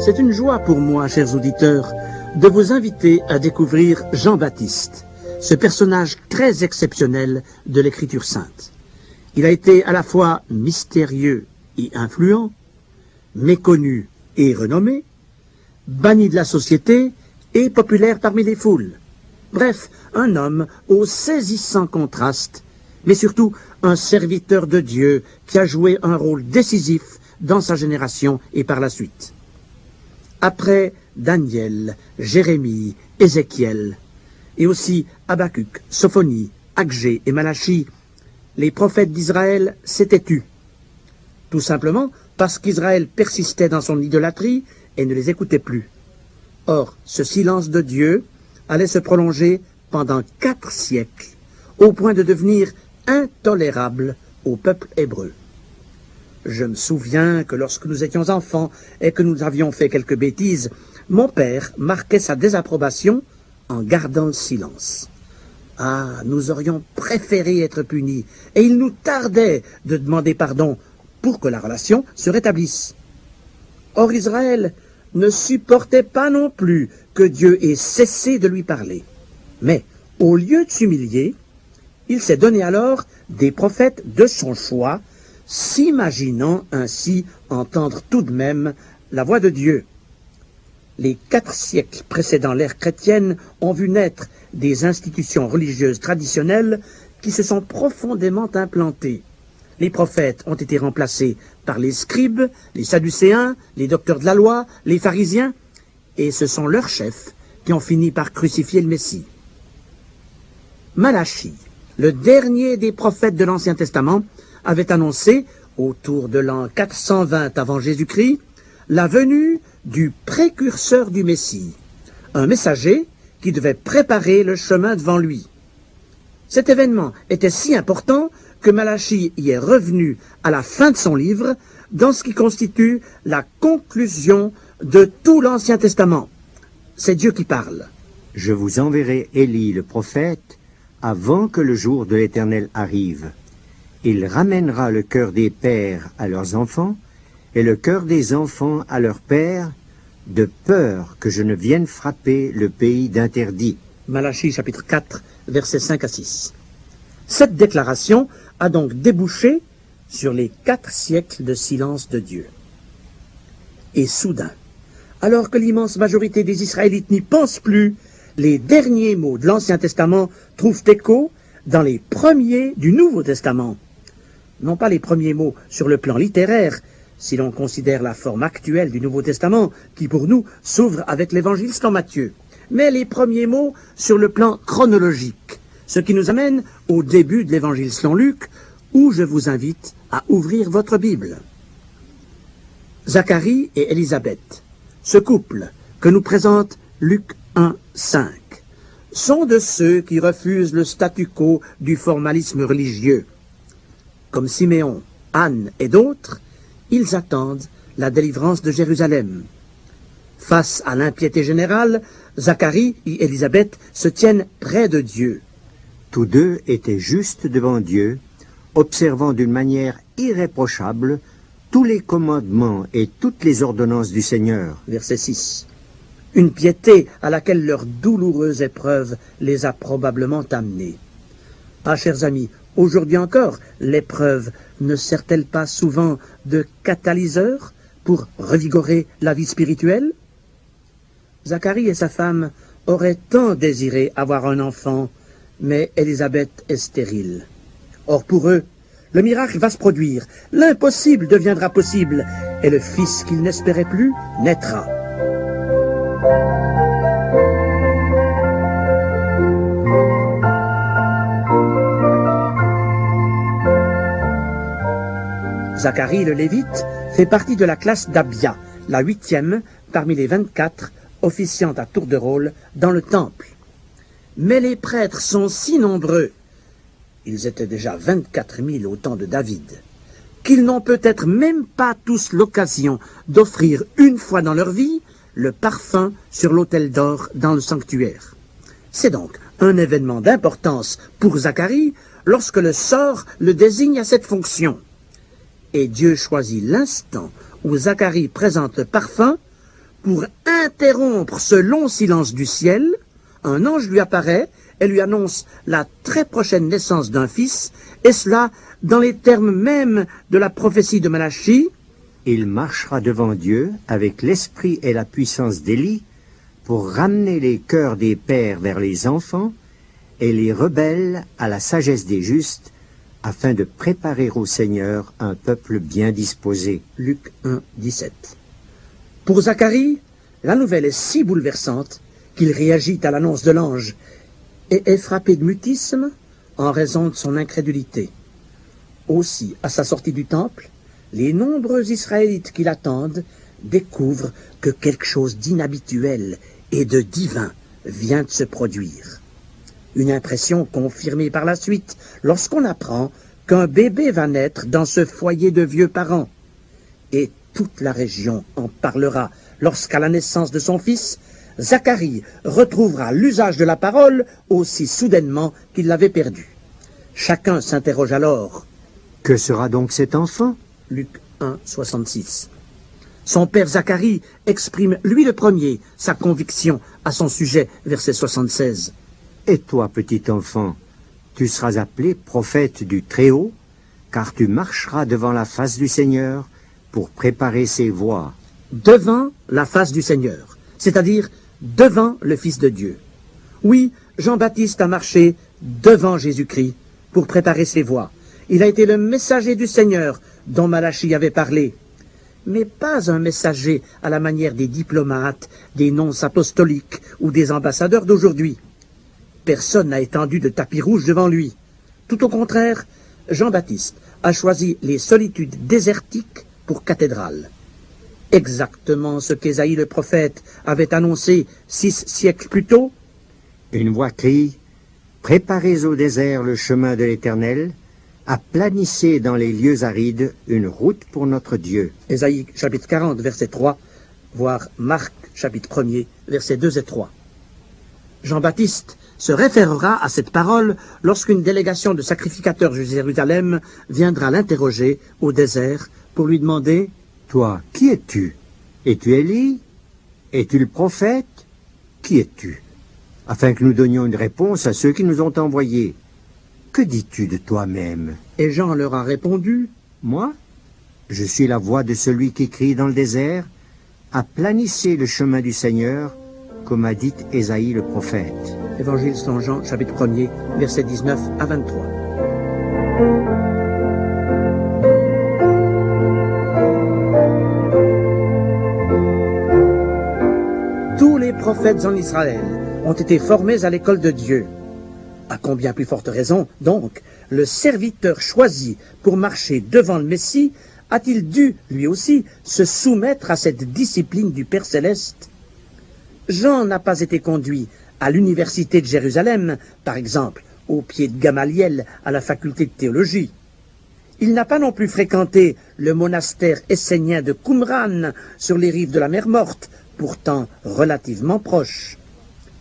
C'est une joie pour moi, chers auditeurs, de vous inviter à découvrir Jean-Baptiste, ce personnage très exceptionnel de l'Écriture sainte. Il a été à la fois mystérieux et influent, méconnu et renommé, banni de la société et populaire parmi les foules. Bref, un homme au saisissant contraste, mais surtout un serviteur de Dieu qui a joué un rôle décisif dans sa génération et par la suite. Après Daniel, Jérémie, Ézéchiel, et aussi Habacuc, Sophonie, Agé et Malachie, les prophètes d'Israël s'étaient tus. Tout simplement parce qu'Israël persistait dans son idolâtrie et ne les écoutait plus. Or, ce silence de Dieu allait se prolonger pendant 4 siècles, au point de devenir intolérable au peuple hébreu. Je me souviens que lorsque nous étions enfants et que nous avions fait quelques bêtises, mon père marquait sa désapprobation en gardant le silence. Ah, nous aurions préféré être punis, et il nous tardait de demander pardon pour que la relation se rétablisse. Or Israël ne supportait pas non plus que Dieu ait cessé de lui parler. Mais, au lieu de s'humilier, il s'est donné alors des prophètes de son choix, s'imaginant ainsi entendre tout de même la voix de Dieu. Les 4 siècles précédant l'ère chrétienne ont vu naître des institutions religieuses traditionnelles qui se sont profondément implantées. Les prophètes ont été remplacés par les scribes, les sadducéens, les docteurs de la loi, les pharisiens, et ce sont leurs chefs qui ont fini par crucifier le Messie. Malachie, le dernier des prophètes de l'Ancien Testament, avait annoncé, autour de l'an 420 avant Jésus-Christ, la venue du précurseur du Messie, un messager qui devait préparer le chemin devant lui. Cet événement était si important que Malachie y est revenu à la fin de son livre, dans ce qui constitue la conclusion de tout l'Ancien Testament. C'est Dieu qui parle. Je vous enverrai Élie le prophète avant que le jour de l'Éternel arrive. Il ramènera le cœur des pères à leurs enfants et le cœur des enfants à leurs pères, de peur que je ne vienne frapper le pays d'interdit. Malachie chapitre 4, versets 5 à 6. Cette déclaration a donc débouché sur les 4 siècles de silence de Dieu. Et soudain, alors que l'immense majorité des Israélites n'y pensent plus, les derniers mots de l'Ancien Testament trouvent écho dans les premiers du Nouveau Testament. Non pas les premiers mots sur le plan littéraire, si l'on considère la forme actuelle du Nouveau Testament, qui pour nous s'ouvre avec l'Évangile selon Matthieu, mais les premiers mots sur le plan chronologique, ce qui nous amène au début de l'Évangile selon Luc, où je vous invite à ouvrir votre Bible. Zacharie et Élisabeth, ce couple que nous présente Luc 1, 5, sont de ceux qui refusent le statu quo du formalisme religieux. Comme Siméon, Anne et d'autres, ils attendent la délivrance de Jérusalem. Face à l'impiété générale, Zacharie et Élisabeth se tiennent près de Dieu. Tous deux étaient justes devant Dieu, observant d'une manière irréprochable tous les commandements et toutes les ordonnances du Seigneur. Verset 6. Une piété à laquelle leur douloureuse épreuve les a probablement amenés. Ah, chers amis, aujourd'hui encore, l'épreuve ne sert-elle pas souvent de catalyseur pour revigorer la vie spirituelle? Zacharie et sa femme auraient tant désiré avoir un enfant, mais Élisabeth est stérile. Or pour eux, le miracle va se produire, l'impossible deviendra possible, et le fils qu'ils n'espéraient plus naîtra. Zacharie le Lévite fait partie de la classe d'Abia, la 8e parmi les 24 officiant à tour de rôle dans le temple. Mais les prêtres sont si nombreux, ils étaient déjà 24 000 au temps de David, qu'ils n'ont peut-être même pas tous l'occasion d'offrir une fois dans leur vie le parfum sur l'autel d'or dans le sanctuaire. C'est donc un événement d'importance pour Zacharie lorsque le sort le désigne à cette fonction. Et Dieu choisit l'instant où Zacharie présente le parfum pour interrompre ce long silence du ciel, un ange lui apparaît et lui annonce la très prochaine naissance d'un fils, et cela dans les termes mêmes de la prophétie de Malachie. Il marchera devant Dieu avec l'esprit et la puissance d'Élie pour ramener les cœurs des pères vers les enfants et les rebelles à la sagesse des justes, afin de préparer au Seigneur un peuple bien disposé. Luc 1, 17. Pour Zacharie, la nouvelle est si bouleversante qu'il réagit à l'annonce de l'ange et est frappé de mutisme en raison de son incrédulité. Aussi, à sa sortie du temple, les nombreux Israélites qui l'attendent découvrent que quelque chose d'inhabituel et de divin vient de se produire. Une impression confirmée par la suite lorsqu'on apprend qu'un bébé va naître dans ce foyer de vieux parents. Et toute la région en parlera lorsqu'à la naissance de son fils, Zacharie retrouvera l'usage de la parole aussi soudainement qu'il l'avait perdu. Chacun s'interroge alors. Que sera donc cet enfant? Luc 1, 66. Son père Zacharie exprime lui le premier sa conviction à son sujet, verset 76. Et toi, petit enfant, tu seras appelé prophète du Très-Haut, car tu marcheras devant la face du Seigneur pour préparer ses voies. Devant la face du Seigneur, c'est-à-dire devant le Fils de Dieu. Oui, Jean-Baptiste a marché devant Jésus-Christ pour préparer ses voies. Il a été le messager du Seigneur dont Malachie avait parlé. Mais pas un messager à la manière des diplomates, des nonces apostoliques ou des ambassadeurs d'aujourd'hui. Personne n'a étendu de tapis rouge devant lui. Tout au contraire, Jean-Baptiste a choisi les solitudes désertiques pour cathédrale. Exactement ce qu'Ésaïe le prophète avait annoncé 6 siècles plus tôt. Une voix crie « Préparez au désert le chemin de l'Éternel, aplanissez dans les lieux arides une route pour notre Dieu. » Ésaïe chapitre 40, verset 3, voire Marc chapitre 1er, versets 2 et 3. Jean-Baptiste se référera à cette parole lorsqu'une délégation de sacrificateurs de Jérusalem viendra l'interroger au désert pour lui demander « Toi, qui es-tu? Es-tu Élie? Es-tu le prophète? Qui es-tu? » Afin que nous donnions une réponse à ceux qui nous ont envoyés. Que dis-tu de toi-même? Et Jean leur a répondu, « Moi, je suis la voix de celui qui crie dans le désert, aplanissez le chemin du Seigneur, comme a dit Ésaïe le prophète. » Évangile selon Jean, chapitre 1er, versets 19 à 23. Tous les prophètes en Israël ont été formés à l'école de Dieu. À combien plus forte raison, donc, le serviteur choisi pour marcher devant le Messie a-t-il dû, lui aussi, se soumettre à cette discipline du Père céleste? Jean n'a pas été conduit à l'université de Jérusalem, par exemple, au pied de Gamaliel à la faculté de théologie. Il n'a pas non plus fréquenté le monastère essénien de Qumran sur les rives de la mer Morte, pourtant relativement proche.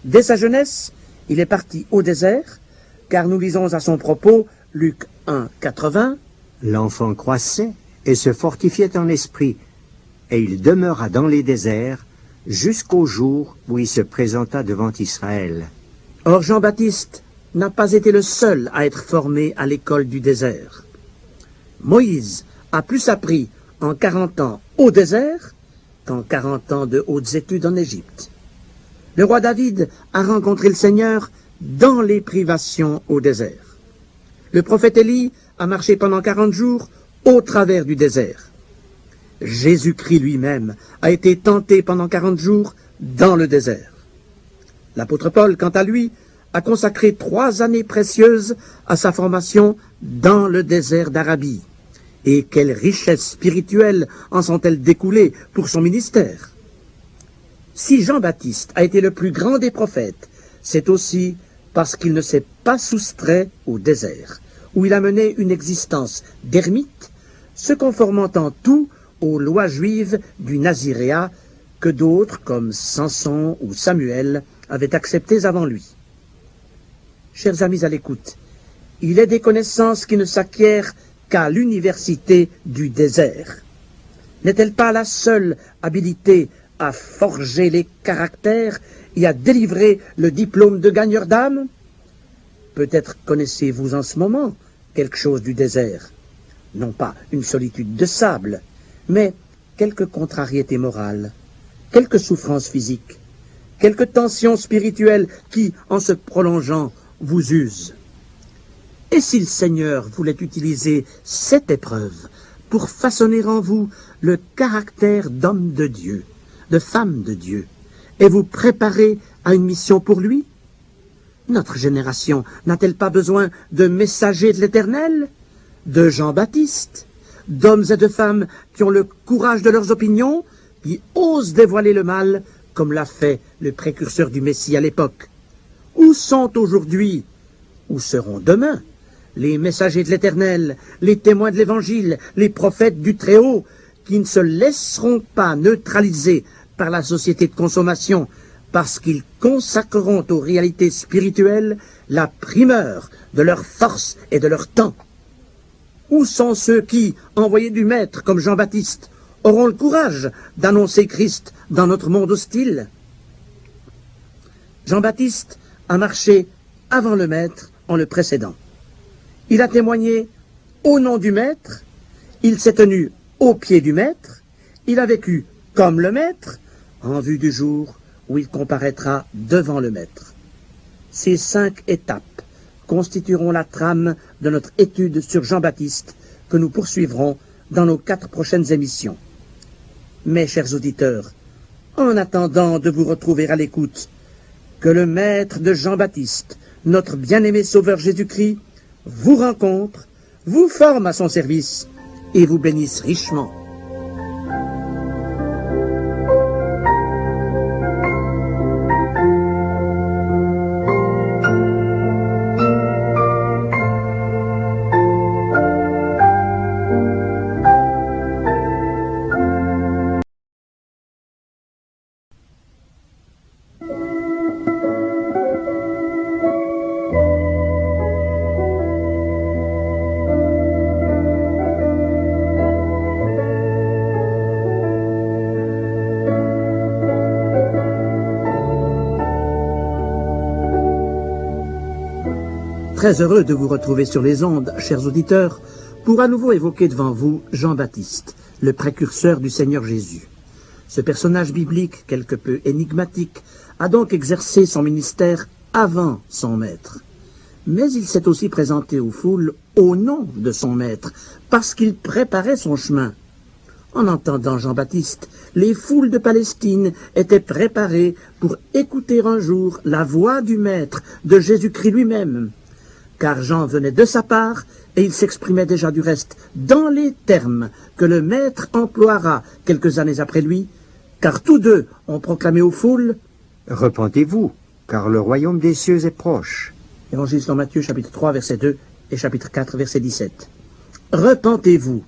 Dès sa jeunesse, il est parti au désert, car nous lisons à son propos Luc 1, 80. L'enfant croissait et se fortifiait en esprit, et il demeura dans les déserts jusqu'au jour où il se présenta devant Israël. Or Jean-Baptiste n'a pas été le seul à être formé à l'école du désert. Moïse a plus appris en 40 ans au désert qu'en 40 ans de hautes études en Égypte. Le roi David a rencontré le Seigneur dans les privations au désert. Le prophète Élie a marché pendant 40 jours au travers du désert. Jésus-Christ lui-même a été tenté pendant 40 jours dans le désert. L'apôtre Paul, quant à lui, a consacré 3 années précieuses à sa formation dans le désert d'Arabie. Et quelles richesses spirituelles en sont-elles découlées pour son ministère? Si Jean-Baptiste a été le plus grand des prophètes, c'est aussi parce qu'il ne s'est pas soustrait au désert, où il a mené une existence d'ermite, se conformant en tout aux lois juives du Naziréat que d'autres, comme Samson ou Samuel, avaient acceptées avant lui. Chers amis à l'écoute, il est des connaissances qui ne s'acquièrent qu'à l'université du désert. N'est-elle pas la seule habilité à forger les caractères et à délivrer le diplôme de gagneur d'âme? Peut-être connaissez-vous en ce moment quelque chose du désert. Non pas une solitude de sable, mais quelques contrariétés morales, quelques souffrances physiques, quelques tensions spirituelles qui, en se prolongeant, vous usent. Et si le Seigneur voulait utiliser cette épreuve pour façonner en vous le caractère d'homme de Dieu, de femme de Dieu, et vous préparer à une mission pour lui? Notre génération n'a-t-elle pas besoin de messagers de l'Éternel, de Jean-Baptiste, d'hommes et de femmes qui ont le courage de leurs opinions, qui osent dévoiler le mal, comme l'a fait le précurseur du Messie à l'époque? Où sont aujourd'hui, où seront demain, les messagers de l'Éternel, les témoins de l'Évangile, les prophètes du Très-Haut, qui ne se laisseront pas neutraliser par la société de consommation, parce qu'ils consacreront aux réalités spirituelles la primeur de leur force et de leur temps? Où sont ceux qui, envoyés du Maître comme Jean-Baptiste, auront le courage d'annoncer Christ dans notre monde hostile? Jean-Baptiste a marché avant le Maître en le précédant. Il a témoigné au nom du Maître, il s'est tenu au pied du Maître, il a vécu comme le Maître, en vue du jour où il comparaîtra devant le Maître. Ces 5 étapes constitueront la trame de notre étude sur Jean-Baptiste que nous poursuivrons dans nos 4 prochaines émissions. Mes chers auditeurs, en attendant de vous retrouver à l'écoute, que le Maître de Jean-Baptiste, notre bien-aimé Sauveur Jésus-Christ, vous rencontre, vous forme à son service et vous bénisse richement. Très heureux de vous retrouver sur les ondes, chers auditeurs, pour à nouveau évoquer devant vous Jean-Baptiste, le précurseur du Seigneur Jésus. Ce personnage biblique, quelque peu énigmatique, a donc exercé son ministère avant son maître. Mais il s'est aussi présenté aux foules au nom de son maître, parce qu'il préparait son chemin. En entendant Jean-Baptiste, les foules de Palestine étaient préparées pour écouter un jour la voix du maître, de Jésus-Christ lui-même. Car Jean venait de sa part, et il s'exprimait déjà du reste dans les termes que le Maître emploiera quelques années après lui, car tous deux ont proclamé aux foules « Repentez-vous, car le royaume des cieux est proche. » Évangile selon Matthieu, chapitre 3, verset 2, et chapitre 4, verset 17. « Repentez-vous.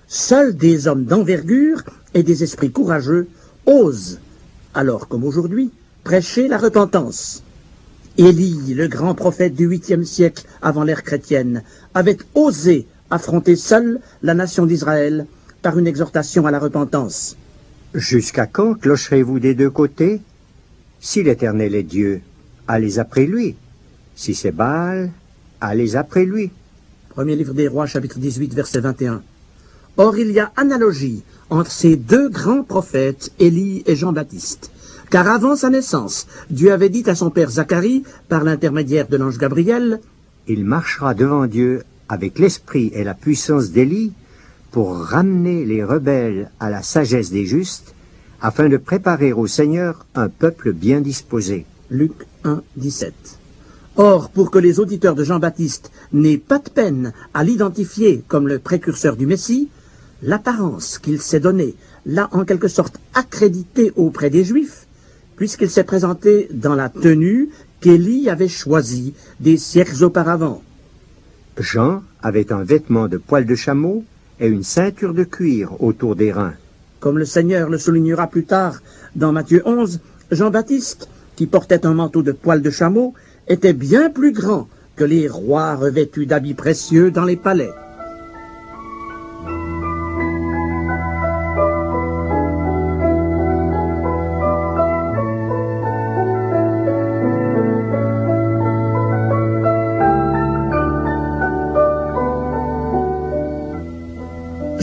Seuls des hommes d'envergure et des esprits courageux osent, alors comme aujourd'hui, prêcher la repentance. » Élie, le grand prophète du 8e siècle avant l'ère chrétienne, avait osé affronter seul la nation d'Israël par une exhortation à la repentance. « Jusqu'à quand clocherez-vous des deux côtés? Si l'Éternel est Dieu, allez après lui. Si c'est Baal, allez après lui. » Premier livre des Rois, chapitre 18, verset 21. Or, il y a analogie entre ces deux grands prophètes, Élie et Jean-Baptiste. Car avant sa naissance, Dieu avait dit à son père Zacharie, par l'intermédiaire de l'ange Gabriel, « Il marchera devant Dieu avec l'esprit et la puissance d'Élie pour ramener les rebelles à la sagesse des justes, afin de préparer au Seigneur un peuple bien disposé. » Luc 1, 17. Or, pour que les auditeurs de Jean-Baptiste n'aient pas de peine à l'identifier comme le précurseur du Messie, l'apparence qu'il s'est donnée l'a en quelque sorte accrédité auprès des Juifs, puisqu'il s'est présenté dans la tenue qu'Élie avait choisie des siècles auparavant. Jean avait un vêtement de poil de chameau et une ceinture de cuir autour des reins. Comme le Seigneur le soulignera plus tard dans Matthieu 11, Jean-Baptiste, qui portait un manteau de poil de chameau, était bien plus grand que les rois revêtus d'habits précieux dans les palais.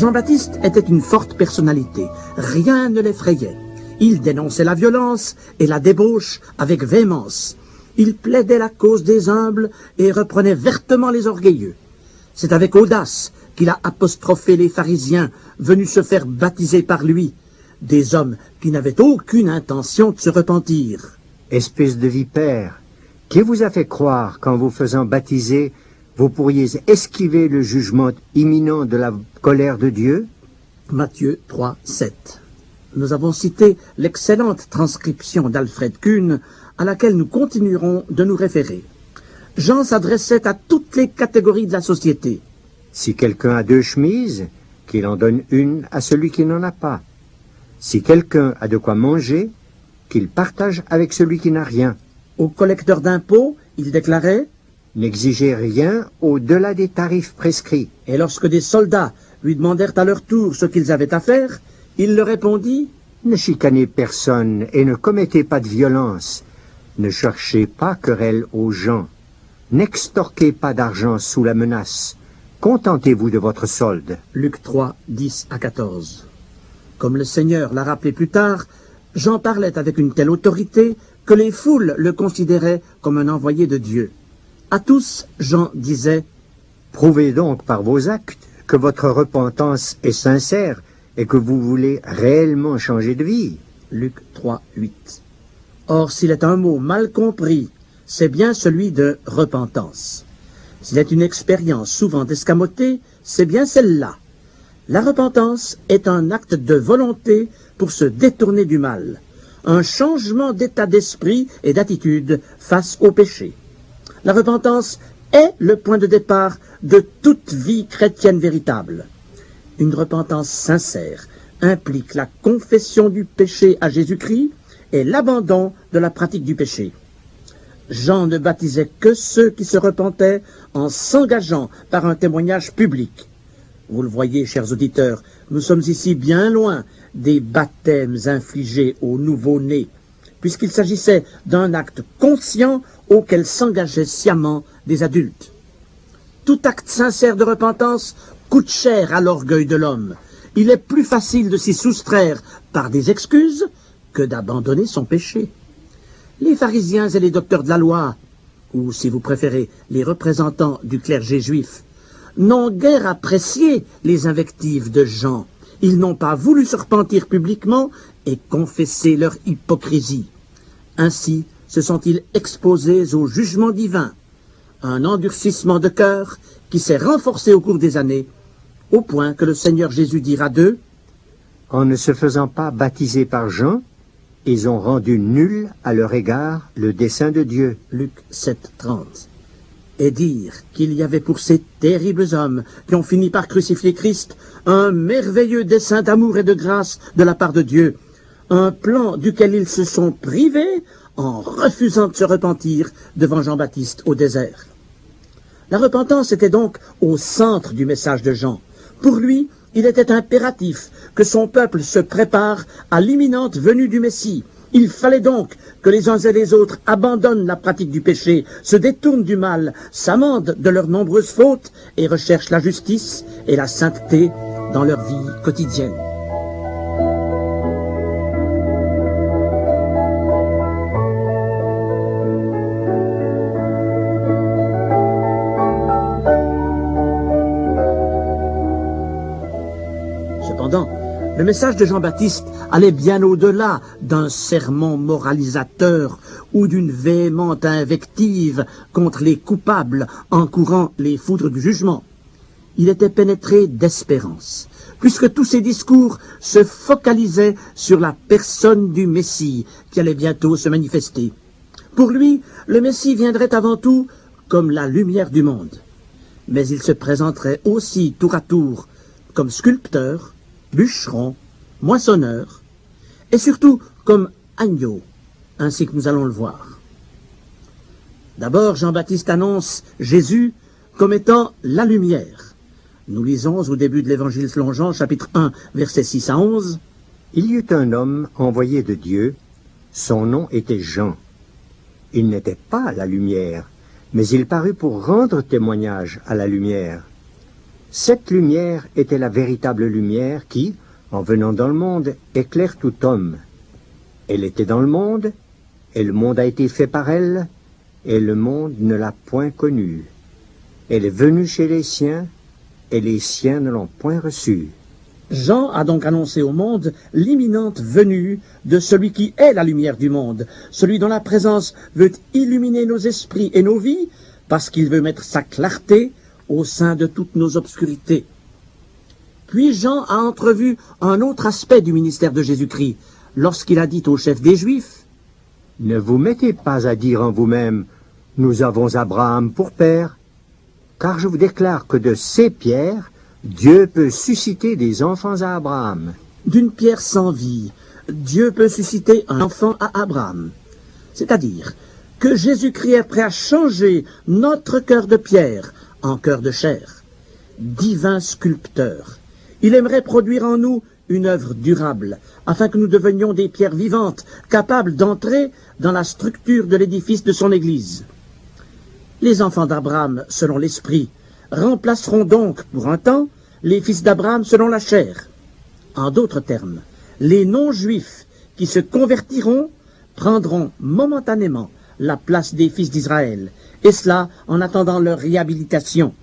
Jean-Baptiste était une forte personnalité. Rien ne l'effrayait. Il dénonçait la violence et la débauche avec véhémence. Il plaidait la cause des humbles et reprenait vertement les orgueilleux. C'est avec audace qu'il a apostrophé les pharisiens venus se faire baptiser par lui, des hommes qui n'avaient aucune intention de se repentir. Espèce de vipère, qui vous a fait croire qu'en vous faisant baptiser, vous pourriez esquiver le jugement imminent de la colère de Dieu? Matthieu 3, 7. Nous avons cité l'excellente transcription d'Alfred Kuhn, à laquelle nous continuerons de nous référer. Jean s'adressait à toutes les catégories de la société. Si quelqu'un a 2 chemises, qu'il en donne une à celui qui n'en a pas. Si quelqu'un a de quoi manger, qu'il partage avec celui qui n'a rien. Au collecteur d'impôts, il déclarait « N'exigez rien au-delà des tarifs prescrits. » Et lorsque des soldats lui demandèrent à leur tour ce qu'ils avaient à faire, il leur répondit « Ne chicanez personne et ne commettez pas de violence. Ne cherchez pas querelle aux gens. N'extorquez pas d'argent sous la menace. Contentez-vous de votre solde. » Luc 3, 10 à 14. Comme le Seigneur l'a rappelé plus tard, Jean parlait avec une telle autorité que les foules le considéraient comme un envoyé de Dieu. À tous, Jean disait « Prouvez donc par vos actes que votre repentance est sincère et que vous voulez réellement changer de vie. » Luc 3, 8. Or, s'il est un mot mal compris, c'est bien celui de repentance. S'il est une expérience souvent escamotée, c'est bien celle-là. La repentance est un acte de volonté pour se détourner du mal, un changement d'état d'esprit et d'attitude face au péché. La repentance est le point de départ de toute vie chrétienne véritable. Une repentance sincère implique la confession du péché à Jésus-Christ et l'abandon de la pratique du péché. Jean ne baptisait que ceux qui se repentaient en s'engageant par un témoignage public. Vous le voyez, chers auditeurs, nous sommes ici bien loin des baptêmes infligés aux nouveau-nés, puisqu'il s'agissait d'un acte conscient auquel s'engageaient sciemment des adultes. Tout acte sincère de repentance coûte cher à l'orgueil de l'homme. Il est plus facile de s'y soustraire par des excuses que d'abandonner son péché. Les pharisiens et les docteurs de la loi, ou si vous préférez, les représentants du clergé juif, n'ont guère apprécié les invectives de Jean. Ils n'ont pas voulu se repentir publiquement et confesser leur hypocrisie. Ainsi se sont-ils exposés au jugement divin, un endurcissement de cœur qui s'est renforcé au cours des années, au point que le Seigneur Jésus dira d'eux « En ne se faisant pas baptiser par Jean, ils ont rendu nul à leur égard le dessein de Dieu. » Luc 7, 30. Et dire qu'il y avait pour ces terribles hommes qui ont fini par crucifier Christ un merveilleux dessein d'amour et de grâce de la part de Dieu, un plan duquel ils se sont privés en refusant de se repentir devant Jean-Baptiste au désert. La repentance était donc au centre du message de Jean. Pour lui, il était impératif que son peuple se prépare à l'imminente venue du Messie. Il fallait donc que les uns et les autres abandonnent la pratique du péché, se détournent du mal, s'amendent de leurs nombreuses fautes et recherchent la justice et la sainteté dans leur vie quotidienne. Cependant, le message de Jean-Baptiste allait bien au-delà d'un sermon moralisateur ou d'une véhémente invective contre les coupables encourant les foudres du jugement. Il était pénétré d'espérance, puisque tous ses discours se focalisaient sur la personne du Messie qui allait bientôt se manifester. Pour lui, le Messie viendrait avant tout comme la lumière du monde, mais il se présenterait aussi tour à tour comme sculpteur, bûcheron, moissonneur, et surtout comme agneau, ainsi que nous allons le voir. D'abord, Jean-Baptiste annonce Jésus comme étant la lumière. Nous lisons au début de l'Évangile selon Jean, chapitre 1, versets 6 à 11. « Il y eut un homme envoyé de Dieu, son nom était Jean. Il n'était pas la lumière, mais il parut pour rendre témoignage à la lumière. Cette lumière était la véritable lumière qui, en venant dans le monde, éclaire tout homme. Elle était dans le monde, et le monde a été fait par elle, et le monde ne l'a point connue. Elle est venue chez les siens, et les siens ne l'ont point reçue. Jean a donc annoncé au monde l'imminente venue de celui qui est la lumière du monde, celui dont la présence veut illuminer nos esprits et nos vies, parce qu'il veut mettre sa clarté au sein de toutes nos obscurités. Puis Jean a entrevu un autre aspect du ministère de Jésus-Christ, lorsqu'il a dit au chef des Juifs, « Ne vous mettez pas à dire en vous-même, « Nous avons Abraham pour père », car je vous déclare que de ces pierres, Dieu peut susciter des enfants à Abraham. D'une pierre sans vie, Dieu peut susciter un enfant à Abraham. C'est-à-dire que Jésus-Christ est prêt à changer notre cœur de pierre en cœur de chair. Divin sculpteur, il aimerait produire en nous une œuvre durable, afin que nous devenions des pierres vivantes, capables d'entrer dans la structure de l'édifice de son Église. Les enfants d'Abraham, selon l'Esprit, remplaceront donc, pour un temps, les fils d'Abraham selon la chair. En d'autres termes, les non-juifs qui se convertiront prendront momentanément la place des fils d'Israël, et cela en attendant leur réhabilitation,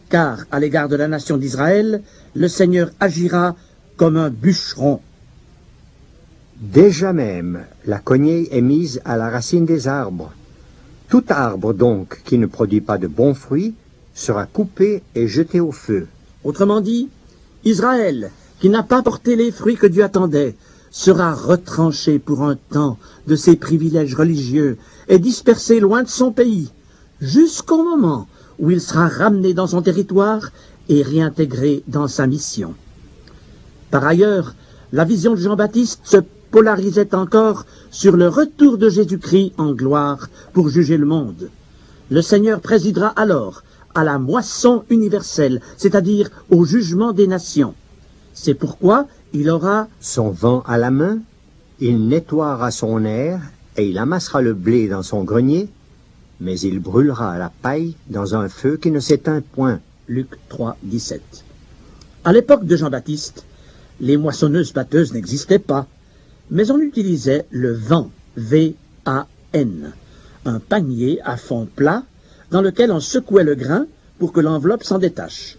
car à l'égard de la nation d'Israël, le Seigneur agira comme un bûcheron. Déjà même, la cognée est mise à la racine des arbres. Tout arbre donc qui ne produit pas de bons fruits sera coupé et jeté au feu. Autrement dit, Israël, qui n'a pas porté les fruits que Dieu attendait, sera retranché pour un temps de ses privilèges religieux et dispersé loin de son pays, jusqu'au moment où il sera ramené dans son territoire et réintégré dans sa mission. Par ailleurs, la vision de Jean-Baptiste se polarisait encore sur le retour de Jésus-Christ en gloire pour juger le monde. Le Seigneur présidera alors à la moisson universelle, c'est-à-dire au jugement des nations. C'est pourquoi il aura son vent à la main, il nettoiera son aire et il amassera le blé dans son grenier, mais il brûlera la paille dans un feu qui ne s'éteint point. Luc 3, 17. À l'époque de Jean-Baptiste, les moissonneuses-batteuses n'existaient pas, mais on utilisait le vent, V-A-N, un panier à fond plat dans lequel on secouait le grain pour que l'enveloppe s'en détache.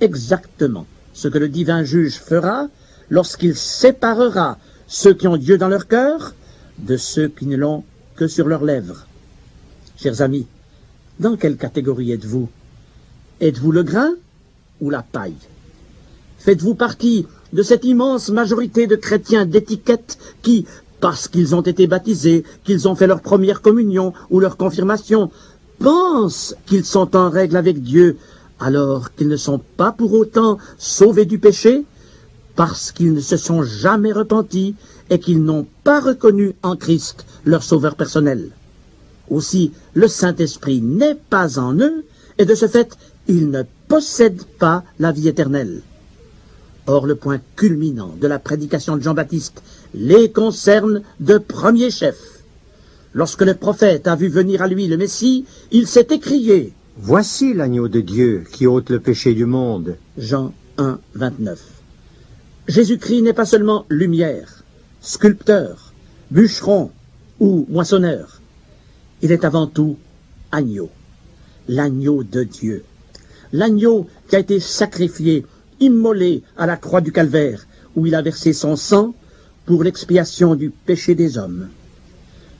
Exactement ce que le divin juge fera lorsqu'il séparera ceux qui ont Dieu dans leur cœur de ceux qui ne l'ont que sur leurs lèvres. Chers amis, dans quelle catégorie êtes-vous? Êtes-vous le grain ou la paille? Faites-vous partie de cette immense majorité de chrétiens d'étiquette qui, parce qu'ils ont été baptisés, qu'ils ont fait leur première communion ou leur confirmation, pensent qu'ils sont en règle avec Dieu, alors qu'ils ne sont pas pour autant sauvés du péché, parce qu'ils ne se sont jamais repentis et qu'ils n'ont pas reconnu en Christ leur sauveur personnel. Aussi, le Saint-Esprit n'est pas en eux, et de ce fait, ils ne possèdent pas la vie éternelle. Or, le point culminant de la prédication de Jean-Baptiste les concerne de premier chef. Lorsque le prophète a vu venir à lui le Messie, il s'est écrié « Voici l'agneau de Dieu qui ôte le péché du monde. » Jean 1, 29. Jésus-Christ n'est pas seulement lumière, sculpteur, bûcheron ou moissonneur. Il est avant tout agneau, l'agneau de Dieu. L'agneau qui a été sacrifié, immolé à la croix du calvaire, où il a versé son sang pour l'expiation du péché des hommes.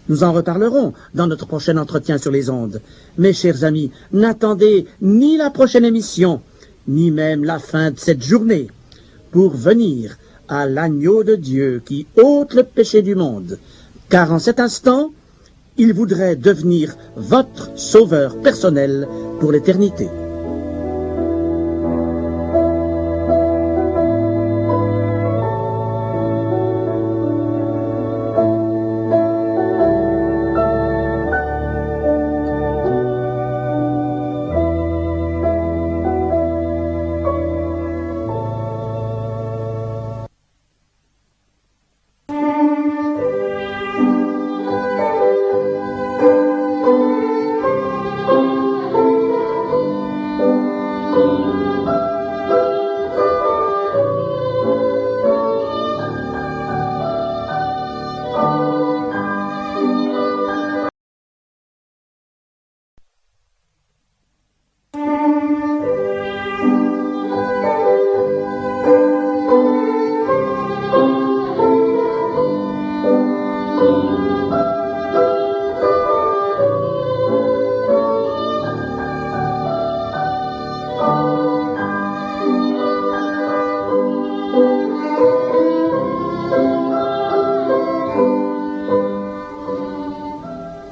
Nous en reparlerons dans notre prochain entretien sur les ondes. Mes chers amis, n'attendez ni la prochaine émission, ni même la fin de cette journée, pour venir à l'agneau de Dieu qui ôte le péché du monde, car en cet instant, il voudrait devenir votre sauveur personnel pour l'éternité.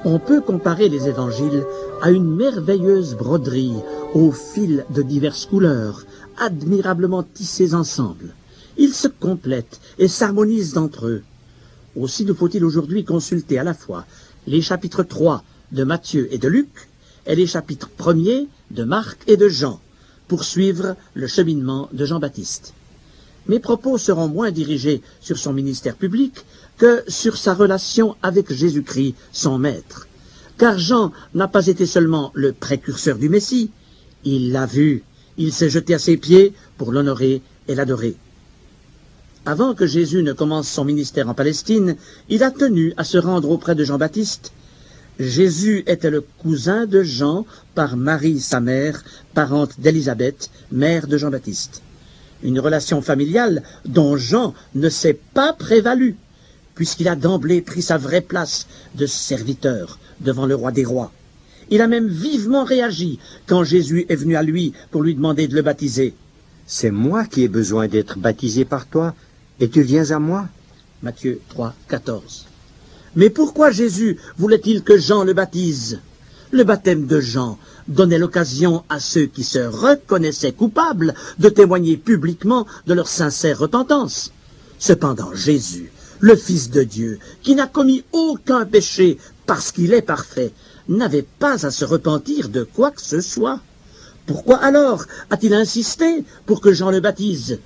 On peut comparer les évangiles à une merveilleuse broderie aux fils de diverses couleurs, admirablement tissés ensemble. Ils se complètent et s'harmonisent entre eux. Aussi nous faut-il aujourd'hui consulter à la fois les chapitres 3 de Matthieu et de Luc et les chapitres 1er de Marc et de Jean pour suivre le cheminement de Jean-Baptiste. Mes propos seront moins dirigés sur son ministère public que sur sa relation avec Jésus-Christ, son maître. Car Jean n'a pas été seulement le précurseur du Messie, il l'a vu, il s'est jeté à ses pieds pour l'honorer et l'adorer. Avant que Jésus ne commence son ministère en Palestine, il a tenu à se rendre auprès de Jean-Baptiste. Jésus était le cousin de Jean par Marie, sa mère, parente d'Élisabeth, mère de Jean-Baptiste. Une relation familiale dont Jean ne s'est pas prévalu, puisqu'il a d'emblée pris sa vraie place de serviteur devant le roi des rois. Il a même vivement réagi quand Jésus est venu à lui pour lui demander de le baptiser. « C'est moi qui ai besoin d'être baptisé par toi, et tu viens à moi ?» Matthieu 3, 14. Mais pourquoi Jésus voulait-il que Jean le baptise? Le baptême de Jean donnait l'occasion à ceux qui se reconnaissaient coupables de témoigner publiquement de leur sincère repentance. Cependant Jésus, le Fils de Dieu, qui n'a commis aucun péché parce qu'il est parfait, n'avait pas à se repentir de quoi que ce soit. Pourquoi alors a-t-il insisté pour que Jean le baptise?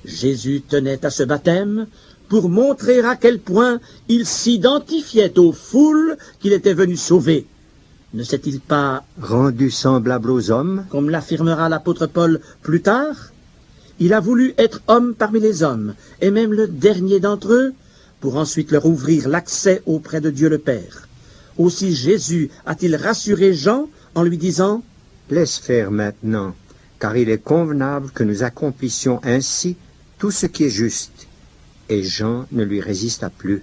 Jésus tenait à ce baptême pour montrer à quel point il s'identifiait aux foules qu'il était venu sauver. Ne s'est-il pas rendu semblable aux hommes, comme l'affirmera l'apôtre Paul plus tard? Il a voulu être homme parmi les hommes, et même le dernier d'entre eux, pour ensuite leur ouvrir l'accès auprès de Dieu le Père. Aussi Jésus a-t-il rassuré Jean en lui disant « Laisse faire maintenant, car il est convenable que nous accomplissions ainsi tout ce qui est juste. » Et Jean ne lui résista plus.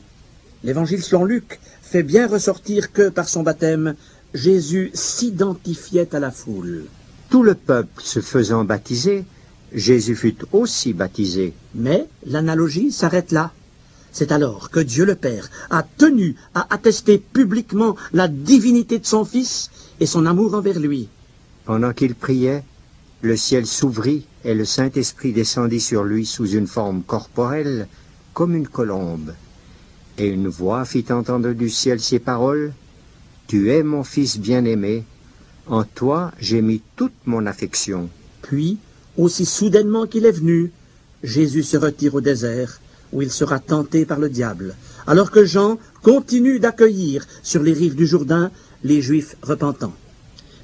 L'évangile selon Luc fait bien ressortir que, par son baptême, Jésus s'identifiait à la foule. Tout le peuple se faisant baptiser, Jésus fut aussi baptisé. Mais l'analogie s'arrête là. C'est alors que Dieu le Père a tenu à attester publiquement la divinité de son Fils et son amour envers lui. Pendant qu'il priait, le ciel s'ouvrit et le Saint-Esprit descendit sur lui sous une forme corporelle, comme une colombe. Et une voix fit entendre du ciel ces paroles, « Tu es mon Fils bien-aimé, en toi j'ai mis toute mon affection. » Puis, aussi soudainement qu'il est venu, Jésus se retire au désert, où il sera tenté par le diable, alors que Jean continue d'accueillir sur les rives du Jourdain les Juifs repentants.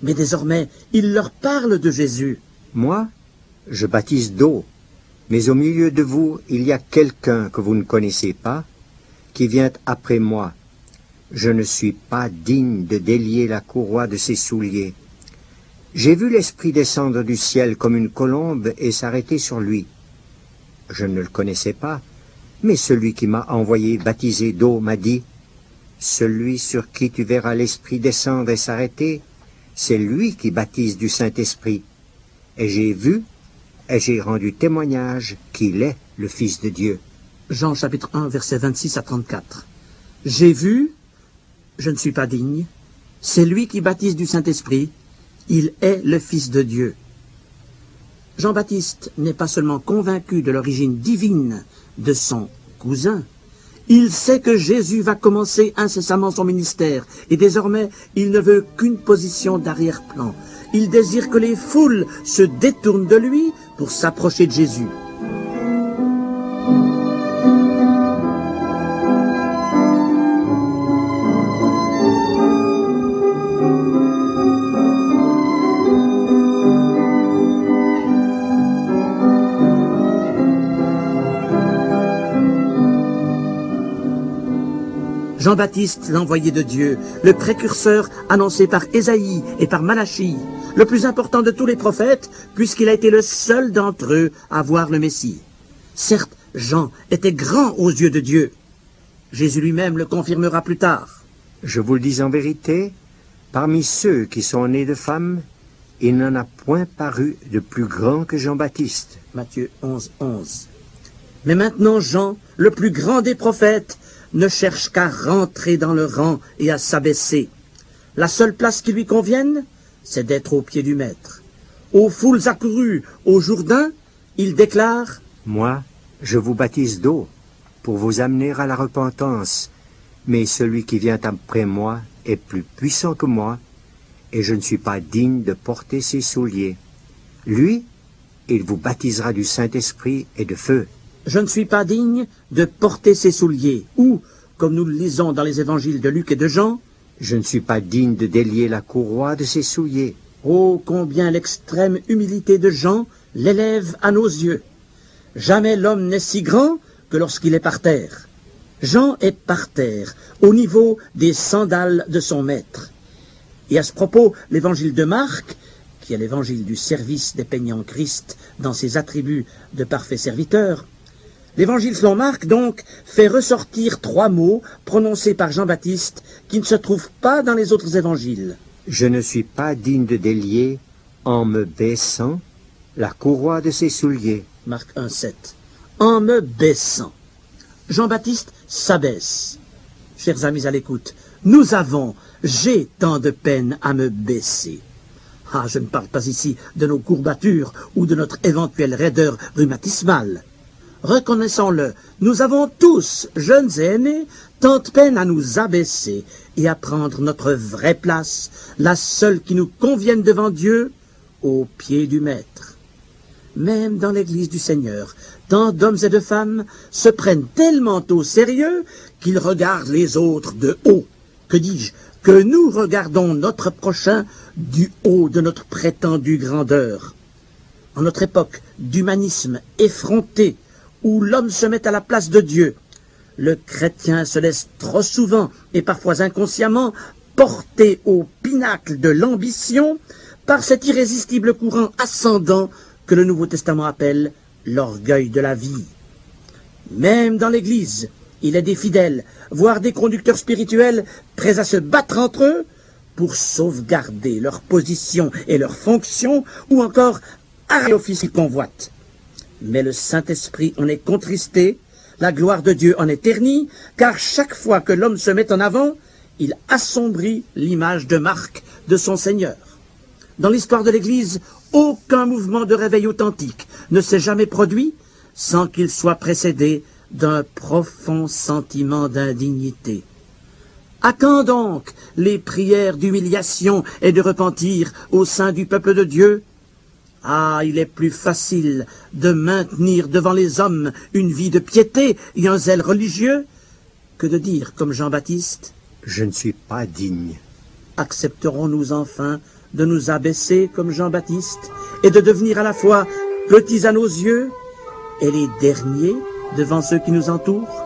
Mais désormais, il leur parle de Jésus. « Moi, je baptise d'eau, mais au milieu de vous, il y a quelqu'un que vous ne connaissez pas, qui vient après moi. Je ne suis pas digne de délier la courroie de ses souliers. J'ai vu l'Esprit descendre du ciel comme une colombe et s'arrêter sur lui. Je ne le connaissais pas, mais celui qui m'a envoyé baptiser d'eau m'a dit, « Celui sur qui tu verras l'Esprit descendre et s'arrêter, c'est lui qui baptise du Saint-Esprit. Et j'ai vu, et j'ai rendu témoignage qu'il est le Fils de Dieu. » Jean chapitre 1, versets 26 à 34. J'ai vu, je ne suis pas digne, c'est lui qui baptise du Saint-Esprit, il est le Fils de Dieu. Jean-Baptiste n'est pas seulement convaincu de l'origine divine de son cousin, il sait que Jésus va commencer incessamment son ministère, et désormais il ne veut qu'une position d'arrière-plan. Il désire que les foules se détournent de lui pour s'approcher de Jésus. Jean-Baptiste, l'envoyé de Dieu, le précurseur annoncé par Ésaïe et par Malachie, le plus important de tous les prophètes, puisqu'il a été le seul d'entre eux à voir le Messie. Certes, Jean était grand aux yeux de Dieu. Jésus lui-même le confirmera plus tard. Je vous le dis en vérité, parmi ceux qui sont nés de femmes, il n'en a point paru de plus grand que Jean-Baptiste. Matthieu 11, 11. Mais maintenant Jean, le plus grand des prophètes, ne cherche qu'à rentrer dans le rang et à s'abaisser. La seule place qui lui convienne, c'est d'être au pied du Maître. Aux foules accourues au Jourdain, il déclare « Moi, je vous baptise d'eau pour vous amener à la repentance, mais celui qui vient après moi est plus puissant que moi, et je ne suis pas digne de porter ses souliers. Lui, il vous baptisera du Saint-Esprit et de feu. » Je ne suis pas digne de porter ses souliers, ou, comme nous le lisons dans les évangiles de Luc et de Jean, je ne suis pas digne de délier la courroie de ses souliers. Oh, combien l'extrême humilité de Jean l'élève à nos yeux. Jamais l'homme n'est si grand que lorsqu'il est par terre. Jean est par terre, au niveau des sandales de son maître. Et à ce propos, l'évangile de Marc, qui est l'évangile du service des peignants Christ dans ses attributs de parfait serviteur, l'évangile selon Marc, donc, fait ressortir 3 mots prononcés par Jean-Baptiste qui ne se trouvent pas dans les autres évangiles. Je ne suis pas digne de délier, en me baissant, la courroie de ses souliers. Marc 1,7. En me baissant. Jean-Baptiste s'abaisse. Chers amis à l'écoute, j'ai tant de peine à me baisser. Ah, je ne parle pas ici de nos courbatures ou de notre éventuelle raideur rhumatismale. Reconnaissons-le, nous avons tous, jeunes et aînés, tant de peine à nous abaisser et à prendre notre vraie place, la seule qui nous convienne devant Dieu, au pied du Maître. Même dans l'Église du Seigneur, tant d'hommes et de femmes se prennent tellement au sérieux qu'ils regardent les autres de haut. Que dis-je? Que nous regardons notre prochain du haut de notre prétendue grandeur. En notre époque d'humanisme effronté, où l'homme se met à la place de Dieu, le chrétien se laisse trop souvent, et parfois inconsciemment, porter au pinacle de l'ambition par cet irrésistible courant ascendant que le Nouveau Testament appelle l'orgueil de la vie. Même dans l'Église, il est des fidèles, voire des conducteurs spirituels, prêts à se battre entre eux pour sauvegarder leur position et leur fonction, ou encore à l'office qu'ils convoitent. Mais le Saint-Esprit en est contristé, la gloire de Dieu en est ternie, car chaque fois que l'homme se met en avant, il assombrit l'image de marque de son Seigneur. Dans l'histoire de l'Église, aucun mouvement de réveil authentique ne s'est jamais produit sans qu'il soit précédé d'un profond sentiment d'indignité. À quand donc les prières d'humiliation et de repentir au sein du peuple de Dieu? Ah, il est plus facile de maintenir devant les hommes une vie de piété et un zèle religieux que de dire, comme Jean-Baptiste, « Je ne suis pas digne. » Accepterons-nous enfin de nous abaisser comme Jean-Baptiste et de devenir à la fois petits à nos yeux et les derniers devant ceux qui nous entourent?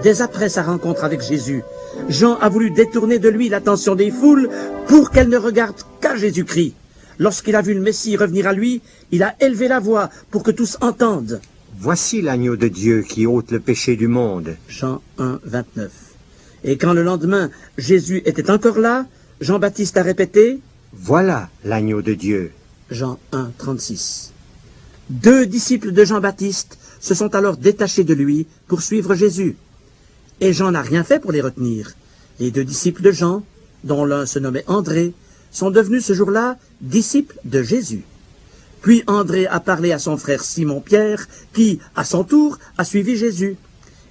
Dès après sa rencontre avec Jésus, Jean a voulu détourner de lui l'attention des foules pour qu'elles ne regardent qu'à Jésus-Christ. Lorsqu'il a vu le Messie revenir à lui, il a élevé la voix pour que tous entendent. Voici l'agneau de Dieu qui ôte le péché du monde. Jean 1, 29. Et quand le lendemain, Jésus était encore là, Jean-Baptiste a répété, Voilà l'agneau de Dieu. Jean 1, 36. 2 disciples de Jean-Baptiste se sont alors détachés de lui pour suivre Jésus. Et Jean n'a rien fait pour les retenir. Les 2 disciples de Jean, dont l'un se nommait André, sont devenus ce jour-là disciples de Jésus. Puis André a parlé à son frère Simon-Pierre, qui, à son tour, a suivi Jésus.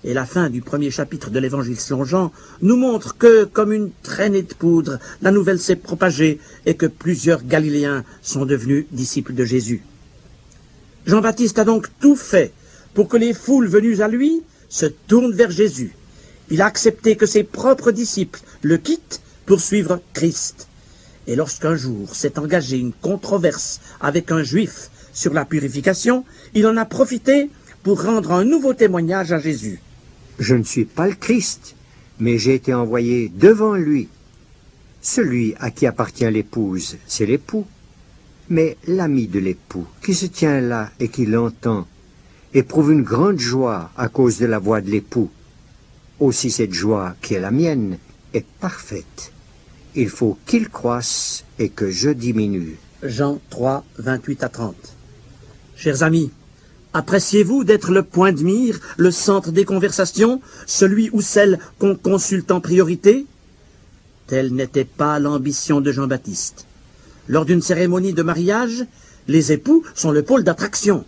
Et la fin du premier chapitre de l'Évangile selon Jean nous montre que, comme une traînée de poudre, la nouvelle s'est propagée et que plusieurs Galiléens sont devenus disciples de Jésus. Jean-Baptiste a donc tout fait pour que les foules venues à lui se tournent vers Jésus. Il a accepté que ses propres disciples le quittent pour suivre Christ. Et lorsqu'un jour s'est engagé une controverse avec un juif sur la purification, il en a profité pour rendre un nouveau témoignage à Jésus. Je ne suis pas le Christ, mais j'ai été envoyé devant lui. Celui à qui appartient l'épouse, c'est l'époux. Mais l'ami de l'époux, qui se tient là et qui l'entend, éprouve une grande joie à cause de la voix de l'époux. Aussi cette joie qui est la mienne est parfaite. Il faut qu'il croisse et que je diminue. Jean 3, 28 à 30. Chers amis, appréciez-vous d'être le point de mire, le centre des conversations, celui ou celle qu'on consulte en priorité? Telle n'était pas l'ambition de Jean-Baptiste. Lors d'une cérémonie de mariage, les époux sont le pôle d'attraction.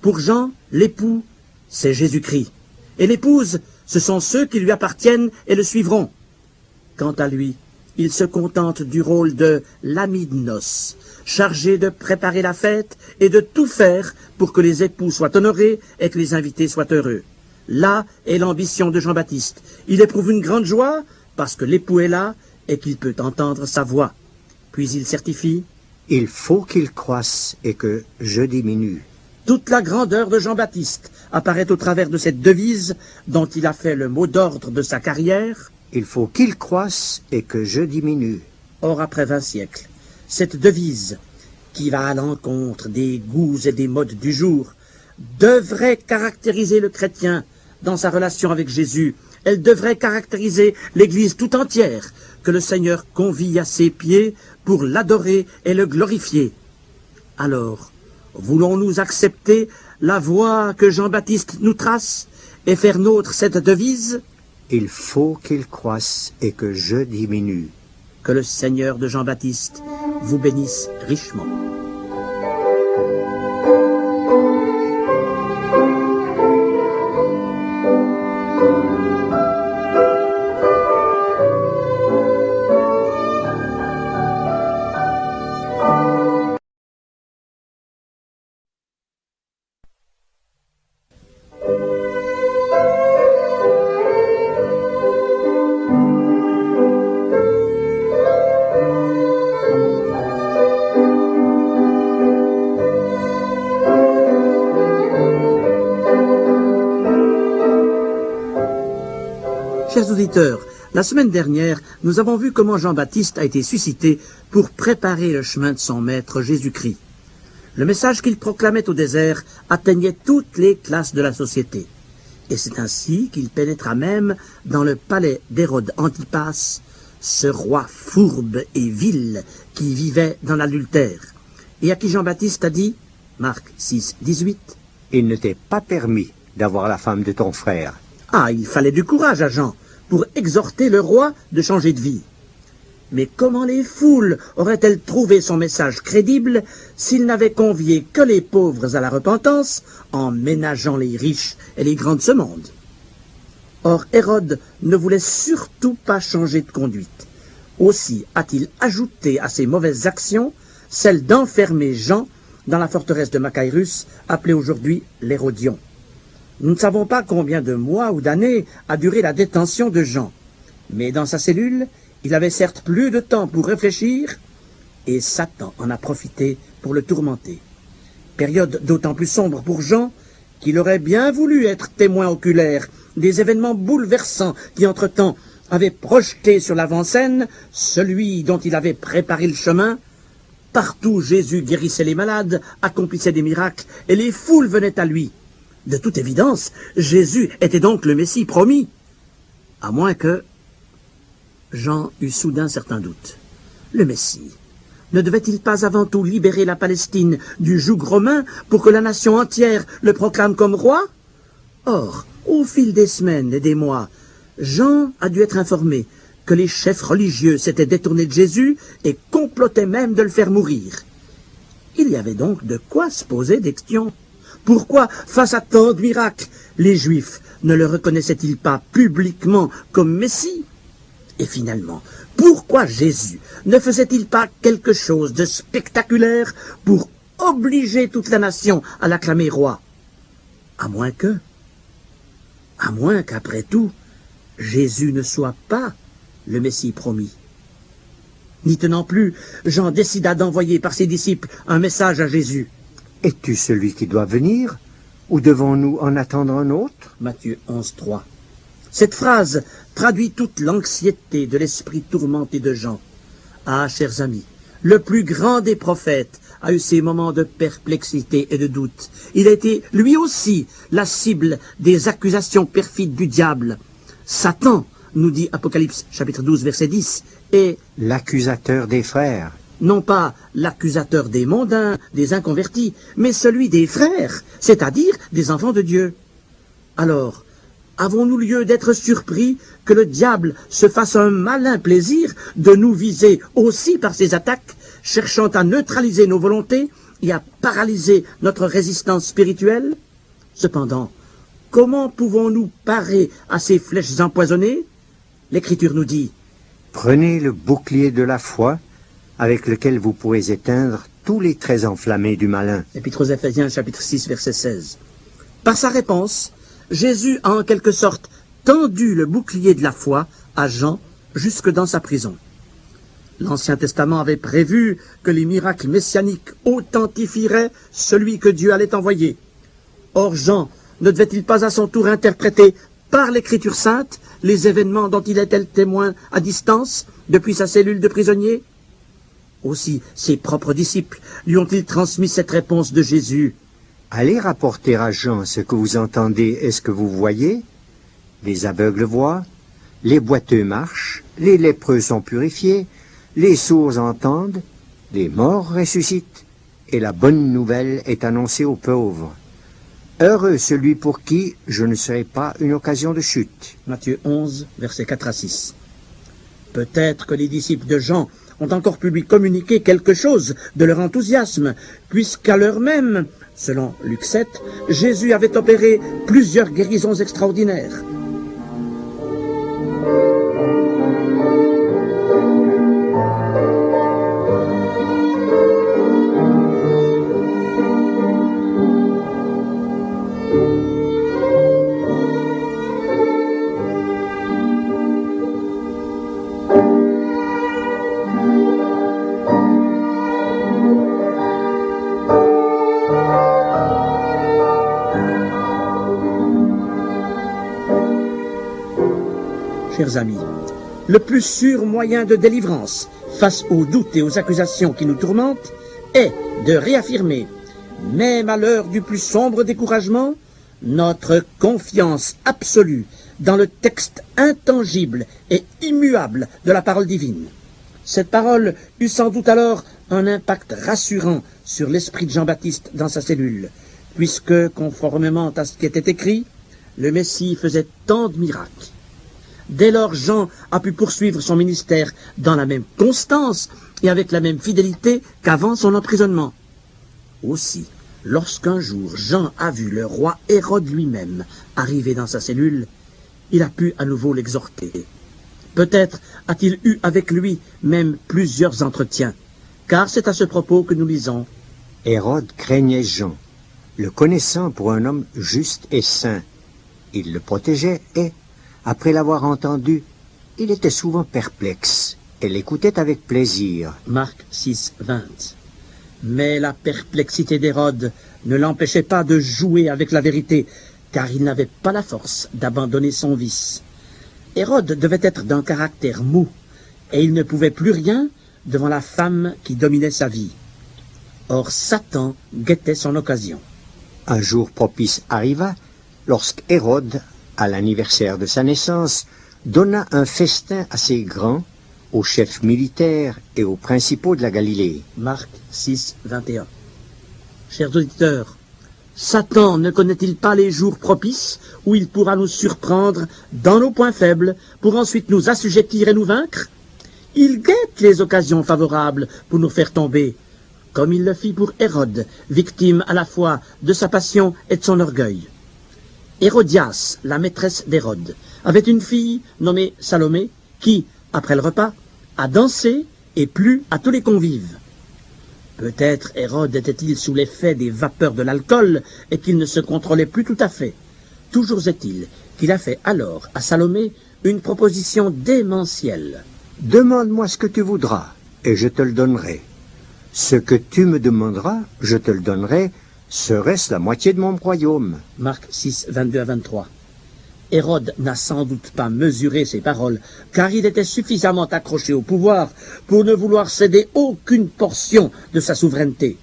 Pour Jean, l'époux, c'est Jésus-Christ. Et l'épouse, ce sont ceux qui lui appartiennent et le suivront. Quant à lui, il se contente du rôle de l'ami de noces, chargé de préparer la fête et de tout faire pour que les époux soient honorés et que les invités soient heureux. Là est l'ambition de Jean-Baptiste. Il éprouve une grande joie parce que l'époux est là et qu'il peut entendre sa voix. Puis il certifie: Il faut qu'il croisse et que je diminue. Toute la grandeur de Jean-Baptiste apparaît au travers de cette devise dont il a fait le mot d'ordre de sa carrière. Il faut qu'il croisse et que je diminue. Or, après 20 siècles, cette devise, qui va à l'encontre des goûts et des modes du jour, devrait caractériser le chrétien dans sa relation avec Jésus. Elle devrait caractériser l'Église tout entière, que le Seigneur convie à ses pieds pour l'adorer et le glorifier. Alors, voulons-nous accepter la voie que Jean-Baptiste nous trace et faire nôtre cette devise? Il faut qu'il croisse et que je diminue. Que le Seigneur de Jean-Baptiste vous bénisse richement. Chers auditeurs, la semaine dernière, nous avons vu comment Jean-Baptiste a été suscité pour préparer le chemin de son maître Jésus-Christ. Le message qu'il proclamait au désert atteignait toutes les classes de la société. Et c'est ainsi qu'il pénétra même dans le palais d'Hérode Antipas, ce roi fourbe et vil qui vivait dans l'adultère, et à qui Jean-Baptiste a dit, Marc 6, 18, « Il ne t'est pas permis d'avoir la femme de ton frère. » Ah, il fallait du courage à Jean pour exhorter le roi de changer de vie. Mais comment les foules auraient-elles trouvé son message crédible s'il n'avait convié que les pauvres à la repentance en ménageant les riches et les grands de ce monde? Or, Hérode ne voulait surtout pas changer de conduite. Aussi a-t-il ajouté à ses mauvaises actions celle d'enfermer Jean dans la forteresse de Macaïrus, appelée aujourd'hui l'Hérodion. Nous ne savons pas combien de mois ou d'années a duré la détention de Jean, mais dans sa cellule, il avait certes plus de temps pour réfléchir, et Satan en a profité pour le tourmenter. Période d'autant plus sombre pour Jean qu'il aurait bien voulu être témoin oculaire des événements bouleversants qui, entre-temps, avaient projeté sur l'avant-scène celui dont il avait préparé le chemin. Partout, Jésus guérissait les malades, accomplissait des miracles, et les foules venaient à lui. De toute évidence, Jésus était donc le Messie promis, à moins que Jean eut soudain certains doutes. Le Messie ne devait-il pas avant tout libérer la Palestine du joug romain pour que la nation entière le proclame comme roi? Or, au fil des semaines et des mois, Jean a dû être informé que les chefs religieux s'étaient détournés de Jésus et complotaient même de le faire mourir. Il y avait donc de quoi se poser des questions. Pourquoi, face à tant de miracles, les Juifs ne le reconnaissaient-ils pas publiquement comme Messie? Et finalement, pourquoi Jésus ne faisait-il pas quelque chose de spectaculaire pour obliger toute la nation à l'acclamer roi? À moins qu'après tout, Jésus ne soit pas le Messie promis. N'y tenant plus, Jean décida d'envoyer par ses disciples un message à Jésus. « Es-tu celui qui doit venir, ou devons-nous en attendre un autre ?» Matthieu 11, 3. Cette phrase traduit toute l'anxiété de l'esprit tourmenté de Jean. Ah, chers amis, le plus grand des prophètes a eu ses moments de perplexité et de doute. Il a été, lui aussi, la cible des accusations perfides du diable. Satan, nous dit Apocalypse chapitre 12, verset 10, est l'accusateur des frères. Non pas l'accusateur des mondains, des inconvertis, mais celui des frères, c'est-à-dire des enfants de Dieu. Alors, avons-nous lieu d'être surpris que le diable se fasse un malin plaisir de nous viser aussi par ses attaques, cherchant à neutraliser nos volontés et à paralyser notre résistance spirituelle? Cependant, comment pouvons-nous parer à ces flèches empoisonnées? L'Écriture nous dit: Prenez le bouclier de la foi, avec lequel vous pourrez éteindre tous les traits enflammés du malin. Épître aux Éphésiens, chapitre 6, verset 16. Par sa réponse, Jésus a en quelque sorte tendu le bouclier de la foi à Jean jusque dans sa prison. L'Ancien Testament avait prévu que les miracles messianiques authentifieraient celui que Dieu allait envoyer. Or Jean ne devait-il pas à son tour interpréter par l'Écriture sainte les événements dont il était le témoin à distance depuis sa cellule de prisonnier? Aussi ses propres disciples lui ont-ils transmis cette réponse de Jésus: Allez rapporter à Jean ce que vous entendez et ce que vous voyez. Les aveugles voient, les boiteux marchent, les lépreux sont purifiés, les sourds entendent, les morts ressuscitent, et la bonne nouvelle est annoncée aux pauvres. Heureux celui pour qui je ne serai pas une occasion de chute. Matthieu 11, versets 4 à 6. Peut-être que les disciples de Jean ont encore pu lui communiquer quelque chose de leur enthousiasme, puisqu'à l'heure même, selon Luc 7, Jésus avait opéré plusieurs guérisons extraordinaires. Chers amis, le plus sûr moyen de délivrance face aux doutes et aux accusations qui nous tourmentent est de réaffirmer, même à l'heure du plus sombre découragement, notre confiance absolue dans le texte intangible et immuable de la parole divine. Cette parole eut sans doute alors un impact rassurant sur l'esprit de Jean-Baptiste dans sa cellule, puisque, conformément à ce qui était écrit, le Messie faisait tant de miracles. Dès lors, Jean a pu poursuivre son ministère dans la même constance et avec la même fidélité qu'avant son emprisonnement. Aussi, lorsqu'un jour Jean a vu le roi Hérode lui-même arriver dans sa cellule, il a pu à nouveau l'exhorter. Peut-être a-t-il eu avec lui même plusieurs entretiens, car c'est à ce propos que nous lisons: Hérode craignait Jean, le connaissant pour un homme juste et saint. Il le protégeait et, après l'avoir entendu, il était souvent perplexe et l'écoutait avec plaisir. Marc 6, 20. Mais la perplexité d'Hérode ne l'empêchait pas de jouer avec la vérité, car il n'avait pas la force d'abandonner son vice. Hérode devait être d'un caractère mou, et il ne pouvait plus rien devant la femme qui dominait sa vie. Or Satan guettait son occasion. Un jour propice arriva, lorsqu'Hérode, à l'anniversaire de sa naissance, donna un festin assez grand aux chefs militaires et aux principaux de la Galilée. Marc 6, 21. Chers auditeurs, Satan ne connaît-il pas les jours propices où il pourra nous surprendre dans nos points faibles pour ensuite nous assujettir et nous vaincre? Il guette les occasions favorables pour nous faire tomber, comme il le fit pour Hérode, victime à la fois de sa passion et de son orgueil. Hérodias, la maîtresse d'Hérode, avait une fille nommée Salomé qui, après le repas, a dansé et plu à tous les convives. Peut-être Hérode était-il sous l'effet des vapeurs de l'alcool et qu'il ne se contrôlait plus tout à fait. Toujours est-il qu'il a fait alors à Salomé une proposition démentielle. « Demande-moi ce que tu voudras, et je te le donnerai. Ce que tu me demanderas, je te le donnerai, serait-ce la moitié de mon royaume. » Marc 6, 22 à 23. Hérode n'a sans doute pas mesuré ses paroles, car il était suffisamment accroché au pouvoir pour ne vouloir céder aucune portion de sa souveraineté.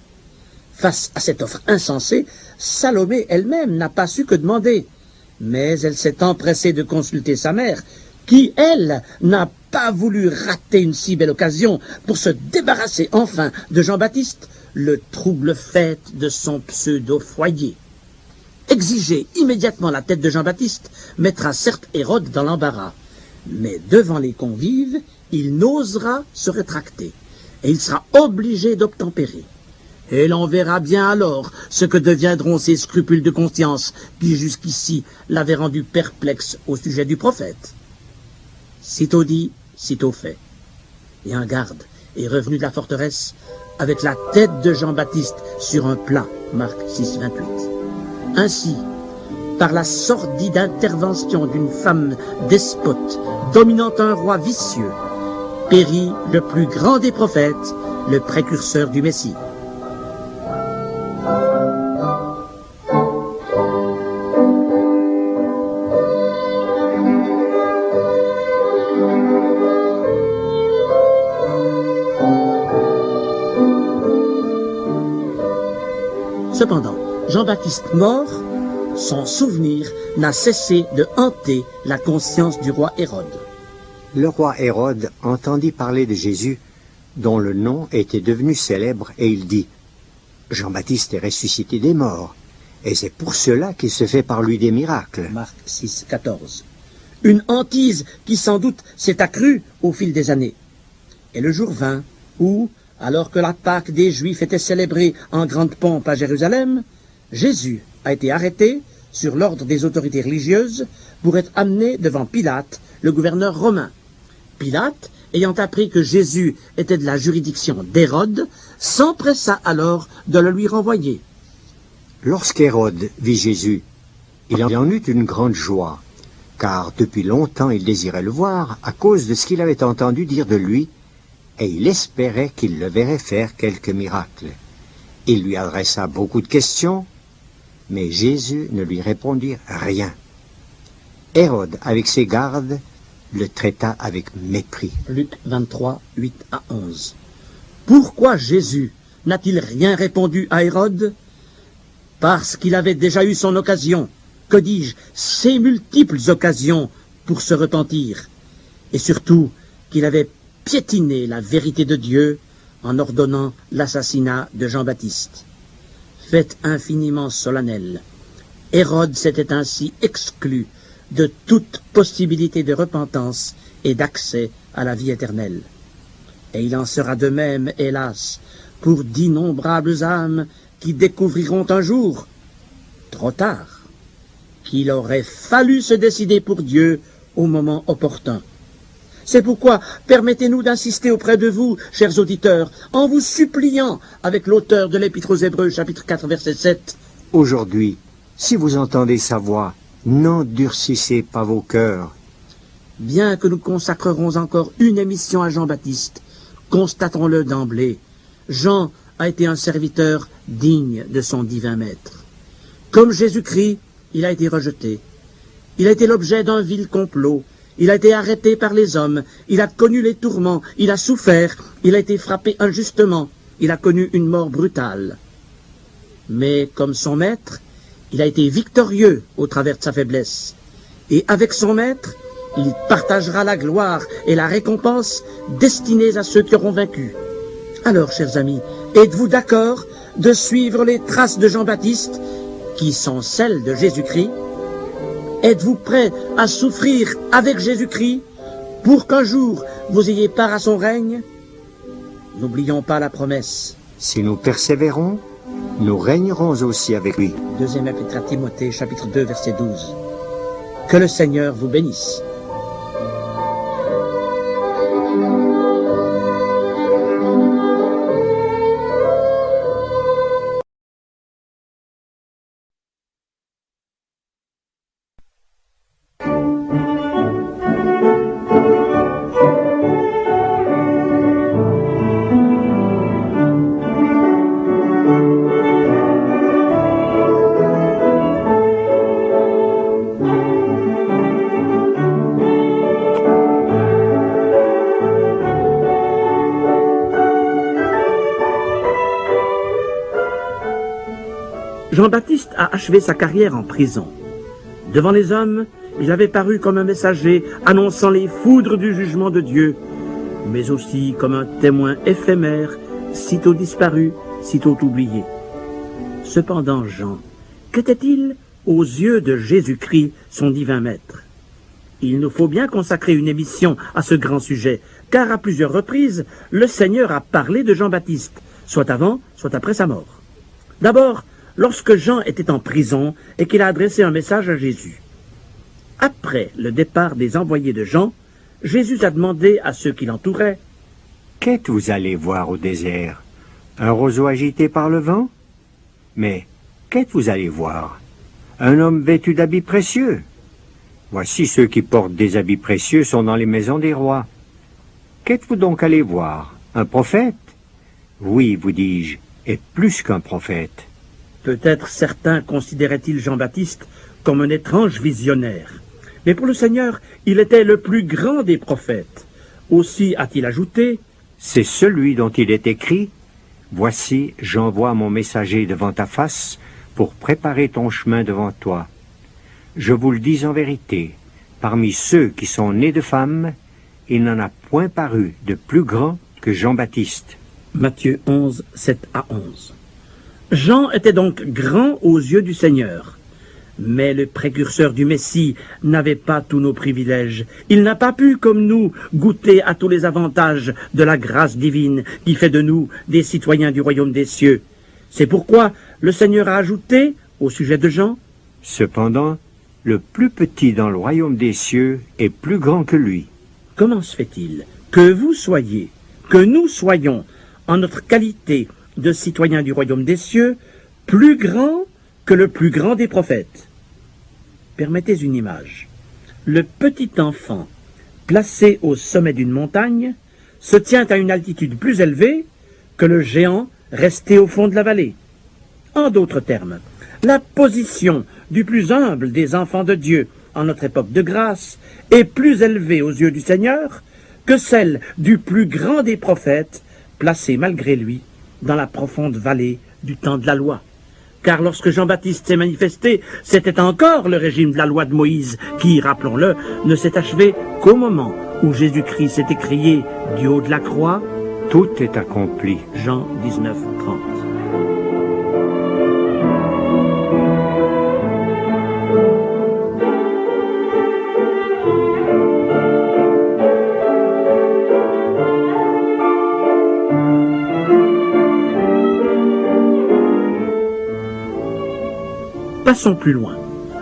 Face à cette offre insensée, Salomé elle-même n'a pas su que demander. Mais elle s'est empressée de consulter sa mère, qui, elle, n'a pas voulu rater une si belle occasion pour se débarrasser enfin de Jean-Baptiste, le trouble fait de son pseudo-foyer. Exiger immédiatement la tête de Jean-Baptiste mettra certes Hérode dans l'embarras, mais devant les convives, il n'osera se rétracter, et il sera obligé d'obtempérer. Et l'on verra bien alors ce que deviendront ses scrupules de conscience qui jusqu'ici l'avaient rendu perplexe au sujet du prophète. Sitôt dit, sitôt fait. Et un garde est revenu de la forteresse avec la tête de Jean-Baptiste sur un plat, Marc 6, 28. Ainsi, par la sordide intervention d'une femme despote, dominant un roi vicieux, périt le plus grand des prophètes, le précurseur du Messie. Cependant, Jean-Baptiste mort, son souvenir n'a cessé de hanter la conscience du roi Hérode. Le roi Hérode entendit parler de Jésus, dont le nom était devenu célèbre, et il dit « Jean-Baptiste est ressuscité des morts, et c'est pour cela qu'il se fait par lui des miracles. » Marc 6, 14. Une hantise qui sans doute s'est accrue au fil des années. Et le jour vint où, alors que la Pâque des Juifs était célébrée en grande pompe à Jérusalem, Jésus a été arrêté sur l'ordre des autorités religieuses pour être amené devant Pilate, le gouverneur romain. Pilate, ayant appris que Jésus était de la juridiction d'Hérode, s'empressa alors de le lui renvoyer. Lorsqu'Hérode vit Jésus, il en eut une grande joie, car depuis longtemps il désirait le voir à cause de ce qu'il avait entendu dire de lui, et il espérait qu'il le verrait faire quelques miracles. Il lui adressa beaucoup de questions, mais Jésus ne lui répondit rien. Hérode, avec ses gardes, le traita avec mépris. Luc 23, 8 à 11. Pourquoi Jésus n'a-t-il rien répondu à Hérode? Parce qu'il avait déjà eu son occasion, que dis-je, ses multiples occasions pour se repentir, et surtout qu'il avait piétiné la vérité de Dieu en ordonnant l'assassinat de Jean-Baptiste. Fait infiniment solennel, Hérode s'était ainsi exclu de toute possibilité de repentance et d'accès à la vie éternelle. Et il en sera de même, hélas, pour d'innombrables âmes qui découvriront un jour, trop tard, qu'il aurait fallu se décider pour Dieu au moment opportun. C'est pourquoi permettez-nous d'insister auprès de vous, chers auditeurs, en vous suppliant, avec l'auteur de l'Épître aux Hébreux, chapitre 4, verset 7, « Aujourd'hui, si vous entendez sa voix, n'endurcissez pas vos cœurs. » Bien que nous consacrerons encore une émission à Jean-Baptiste, constatons-le d'emblée, Jean a été un serviteur digne de son divin maître. Comme Jésus-Christ, il a été rejeté. Il a été l'objet d'un vil complot. Il a été arrêté par les hommes. Il a connu les tourments. Il a souffert. Il a été frappé injustement. Il a connu une mort brutale. Mais comme son maître, il a été victorieux au travers de sa faiblesse. Et avec son maître, il partagera la gloire et la récompense destinées à ceux qui auront vaincu. Alors, chers amis, êtes-vous d'accord de suivre les traces de Jean-Baptiste, qui sont celles de Jésus-Christ? Êtes-vous prêts à souffrir avec Jésus-Christ pour qu'un jour vous ayez part à son règne? N'oublions pas la promesse. Si nous persévérons, nous régnerons aussi avec lui. Deuxième épître à Timothée, chapitre 2, verset 12. Que le Seigneur vous bénisse. Jean-Baptiste a achevé sa carrière en prison. Devant les hommes, il avait paru comme un messager annonçant les foudres du jugement de Dieu, mais aussi comme un témoin éphémère, sitôt disparu, sitôt oublié. Cependant, Jean, qu'était-il aux yeux de Jésus-Christ, son divin maître? Il nous faut bien consacrer une émission à ce grand sujet, car à plusieurs reprises, le Seigneur a parlé de Jean-Baptiste, soit avant, soit après sa mort. D'abord, lorsque Jean était en prison et qu'il a adressé un message à Jésus. Après le départ des envoyés de Jean, Jésus a demandé à ceux qui l'entouraient: « Qu'êtes-vous allé voir au désert? Un roseau agité par le vent? Mais qu'êtes-vous allé voir? Un homme vêtu d'habits précieux? Voici ceux qui portent des habits précieux sont dans les maisons des rois. Qu'êtes-vous donc allé voir? Un prophète? Oui, vous dis-je, et plus qu'un prophète. » Peut-être certains considéraient-ils Jean-Baptiste comme un étrange visionnaire. Mais pour le Seigneur, il était le plus grand des prophètes. Aussi a-t-il ajouté: « C'est celui dont il est écrit: Voici, j'envoie mon messager devant ta face pour préparer ton chemin devant toi. Je vous le dis en vérité, parmi ceux qui sont nés de femmes, il n'en a point paru de plus grand que Jean-Baptiste. » Matthieu 11, 7 à 11. Jean était donc grand aux yeux du Seigneur. Mais le précurseur du Messie n'avait pas tous nos privilèges. Il n'a pas pu, comme nous, goûter à tous les avantages de la grâce divine qui fait de nous des citoyens du royaume des cieux. C'est pourquoi le Seigneur a ajouté, au sujet de Jean: « Cependant, le plus petit dans le royaume des cieux est plus grand que lui. » Comment se fait-il que vous soyez, que nous soyons, en notre qualité de citoyens du royaume des cieux, plus grands que le plus grand des prophètes? Permettez une image. Le petit enfant, placé au sommet d'une montagne, se tient à une altitude plus élevée que le géant resté au fond de la vallée. En d'autres termes, la position du plus humble des enfants de Dieu en notre époque de grâce est plus élevée aux yeux du Seigneur que celle du plus grand des prophètes, placé malgré lui dans la profonde vallée du temps de la loi. Car lorsque Jean-Baptiste s'est manifesté, c'était encore le régime de la loi de Moïse qui, rappelons-le, ne s'est achevé qu'au moment où Jésus-Christ s'est écrié du haut de la croix: « Tout est accompli. » Jean 19, 30. Passons plus loin.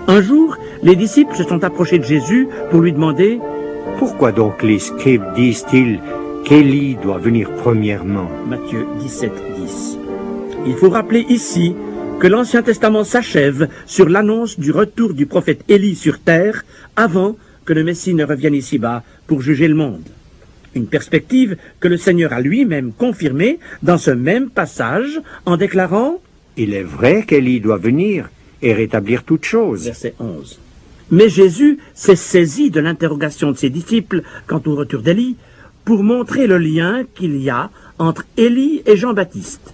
Un jour, les disciples se sont approchés de Jésus pour lui demander: « Pourquoi donc les scribes disent-ils qu'Élie doit venir premièrement ?» Matthieu 17, 10. Il faut rappeler ici que l'Ancien Testament s'achève sur l'annonce du retour du prophète Élie sur terre avant que le Messie ne revienne ici-bas pour juger le monde. Une perspective que le Seigneur a lui-même confirmée dans ce même passage en déclarant: « Il est vrai qu'Élie doit venir et rétablir toutes choses. » Verset 11. Mais Jésus s'est saisi de l'interrogation de ses disciples quant au retour d'Élie pour montrer le lien qu'il y a entre Élie et Jean-Baptiste.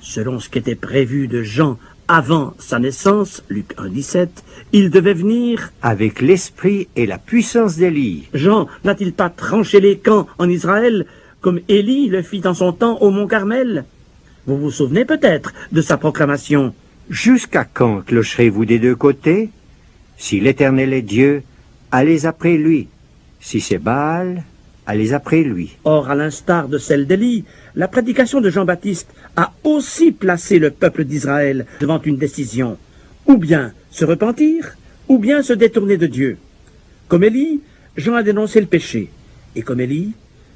Selon ce qui était prévu de Jean avant sa naissance, Luc 1, 17, il devait venir avec l'esprit et la puissance d'Élie. Jean n'a-t-il pas tranché les camps en Israël comme Élie le fit en son temps au mont Carmel? Vous vous souvenez peut-être de sa proclamation: « Jusqu'à quand clocherez-vous des deux côtés? Si l'Éternel est Dieu, allez après lui. Si c'est Baal, allez après lui. » Or, à l'instar de celle d'Élie, la prédication de Jean-Baptiste a aussi placé le peuple d'Israël devant une décision: ou bien se repentir, ou bien se détourner de Dieu. Comme Élie, Jean a dénoncé le péché. Et comme Élie,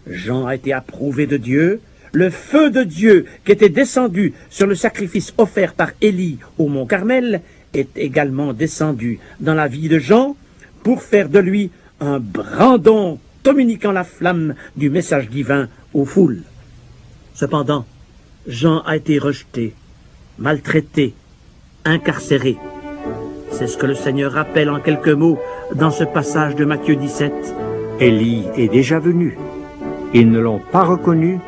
Jean a été approuvé de Dieu. Le feu de Dieu qui était descendu sur le sacrifice offert par Élie au mont Carmel est également descendu dans la vie de Jean pour faire de lui un brandon communiquant la flamme du message divin aux foules. Cependant, Jean a été rejeté, maltraité, incarcéré. C'est ce que le Seigneur rappelle en quelques mots dans ce passage de Matthieu 17. « Élie est déjà venu. Ils ne l'ont pas reconnu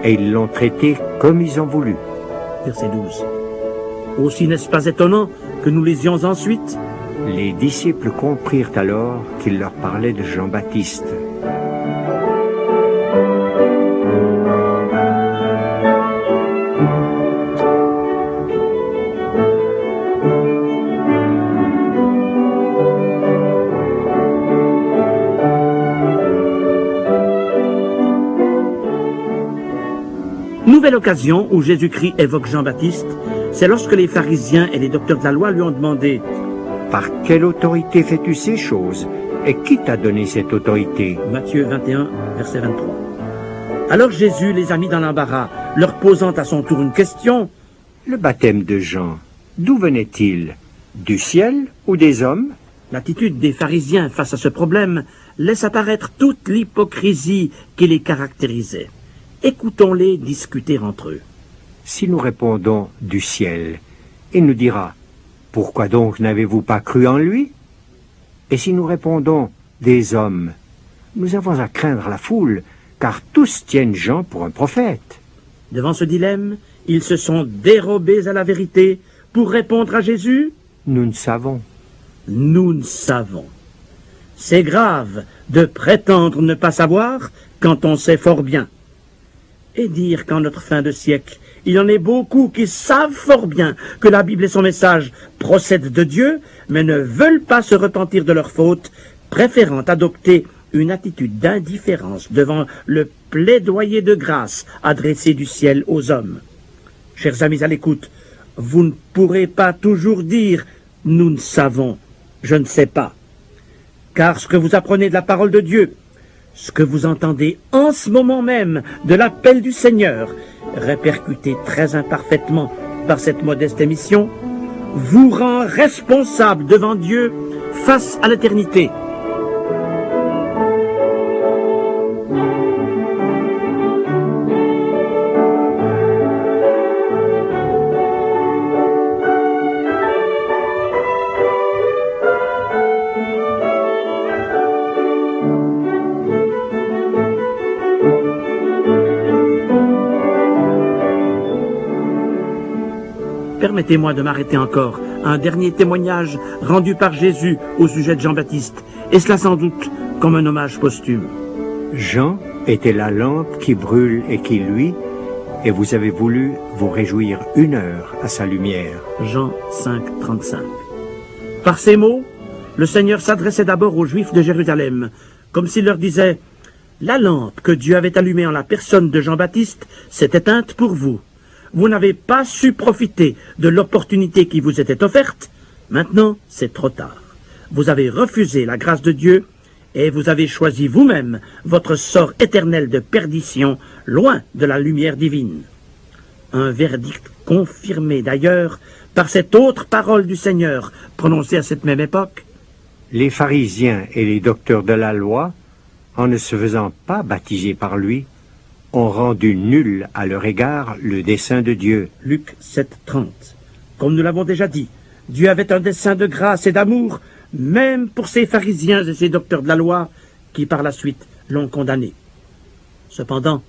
et ils l'ont traité comme ils ont voulu. » Verset 12. Aussi n'est-ce pas étonnant que nous lisions ensuite: Les disciples comprirent alors qu'il leur parlait de Jean-Baptiste. Nouvelle occasion où Jésus-Christ évoque Jean-Baptiste, c'est lorsque les pharisiens et les docteurs de la loi lui ont demandé: Par quelle autorité fais-tu ces choses? Et qui t'a donné cette autorité? Matthieu 21, verset 23. Alors Jésus les a mis dans l'embarras, leur posant à son tour une question: Le baptême de Jean, d'où venait-il? Du ciel ou des hommes? L'attitude des pharisiens face à ce problème laisse apparaître toute l'hypocrisie qui les caractérisait. Écoutons-les discuter entre eux. Si nous répondons du ciel, il nous dira: Pourquoi donc n'avez-vous pas cru en lui? Et si nous répondons des hommes, nous avons à craindre la foule, car tous tiennent Jean pour un prophète. Devant ce dilemme, ils se sont dérobés à la vérité pour répondre à Jésus: Nous ne savons. Nous ne savons. C'est grave de prétendre ne pas savoir quand on sait fort bien. Et dire qu'en notre fin de siècle, il y en a beaucoup qui savent fort bien que la Bible et son message procèdent de Dieu, mais ne veulent pas se repentir de leurs fautes, préférant adopter une attitude d'indifférence devant le plaidoyer de grâce adressé du ciel aux hommes. Chers amis à l'écoute, vous ne pourrez pas toujours dire « nous ne savons, je ne sais pas », car ce que vous apprenez de la parole de Dieu, ce que vous entendez en ce moment même de l'appel du Seigneur, répercuté très imparfaitement par cette modeste émission, vous rend responsable devant Dieu face à l'éternité. Permettez-moi de m'arrêter encore à un dernier témoignage rendu par Jésus au sujet de Jean-Baptiste, et cela sans doute comme un hommage posthume. Jean était la lampe qui brûle et qui luit, et vous avez voulu vous réjouir 1 heure à sa lumière. Jean 5, 35. Par ces mots, le Seigneur s'adressait d'abord aux Juifs de Jérusalem, comme s'il leur disait: la lampe que Dieu avait allumée en la personne de Jean-Baptiste s'est éteinte pour vous. Vous n'avez pas su profiter de l'opportunité qui vous était offerte. Maintenant, c'est trop tard. Vous avez refusé la grâce de Dieu et vous avez choisi vous-même votre sort éternel de perdition, loin de la lumière divine. Un verdict confirmé d'ailleurs par cette autre parole du Seigneur prononcée à cette même époque. Les pharisiens et les docteurs de la loi, en ne se faisant pas baptiser par lui, ont rendu nul à leur égard le dessein de Dieu. Luc 7, 30. Comme nous l'avons déjà dit, Dieu avait un dessein de grâce et d'amour, même pour ces pharisiens et ces docteurs de la loi, qui par la suite l'ont condamné. Cependant,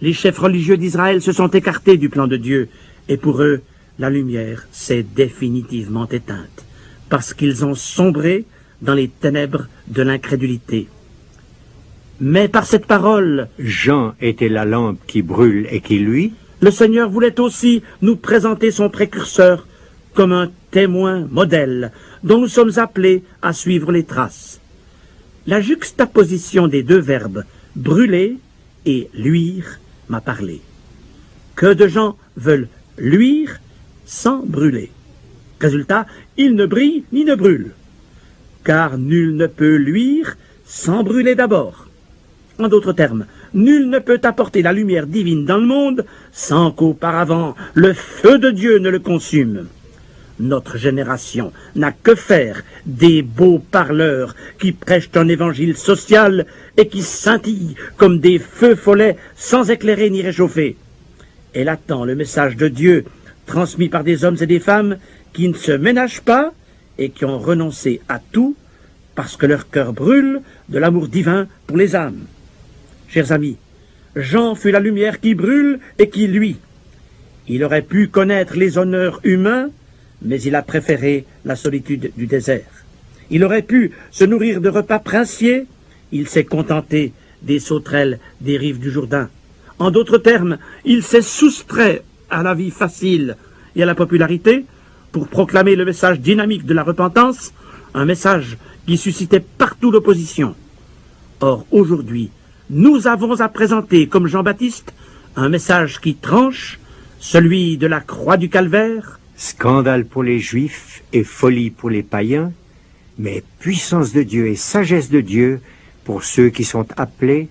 les chefs religieux d'Israël se sont écartés du plan de Dieu, et pour eux, la lumière s'est définitivement éteinte, parce qu'ils ont sombré dans les ténèbres de l'incrédulité. Mais par cette parole, Jean était la lampe qui brûle et qui luit. Le Seigneur voulait aussi nous présenter son précurseur comme un témoin modèle dont nous sommes appelés à suivre les traces. La juxtaposition des deux verbes « brûler » et « luire » m'a parlé. Que de gens veulent luire sans brûler. Résultat, ils ne brillent ni ne brûlent. Car nul ne peut luire sans brûler d'abord. En d'autres termes, nul ne peut apporter la lumière divine dans le monde sans qu'auparavant le feu de Dieu ne le consume. Notre génération n'a que faire des beaux parleurs qui prêchent un évangile social et qui scintillent comme des feux follets sans éclairer ni réchauffer. Elle attend le message de Dieu transmis par des hommes et des femmes qui ne se ménagent pas et qui ont renoncé à tout parce que leur cœur brûle de l'amour divin pour les âmes. Chers amis, Jean fut la lumière qui brûle et qui luit. Il aurait pu connaître les honneurs humains, mais il a préféré la solitude du désert. Il aurait pu se nourrir de repas princiers, il s'est contenté des sauterelles des rives du Jourdain. En d'autres termes, il s'est soustrait à la vie facile et à la popularité pour proclamer le message dynamique de la repentance, un message qui suscitait partout l'opposition. Or, aujourd'hui, nous avons à présenter, comme Jean-Baptiste, un message qui tranche, celui de la croix du calvaire. Scandale pour les Juifs et folie pour les païens, mais puissance de Dieu et sagesse de Dieu pour ceux qui sont appelés,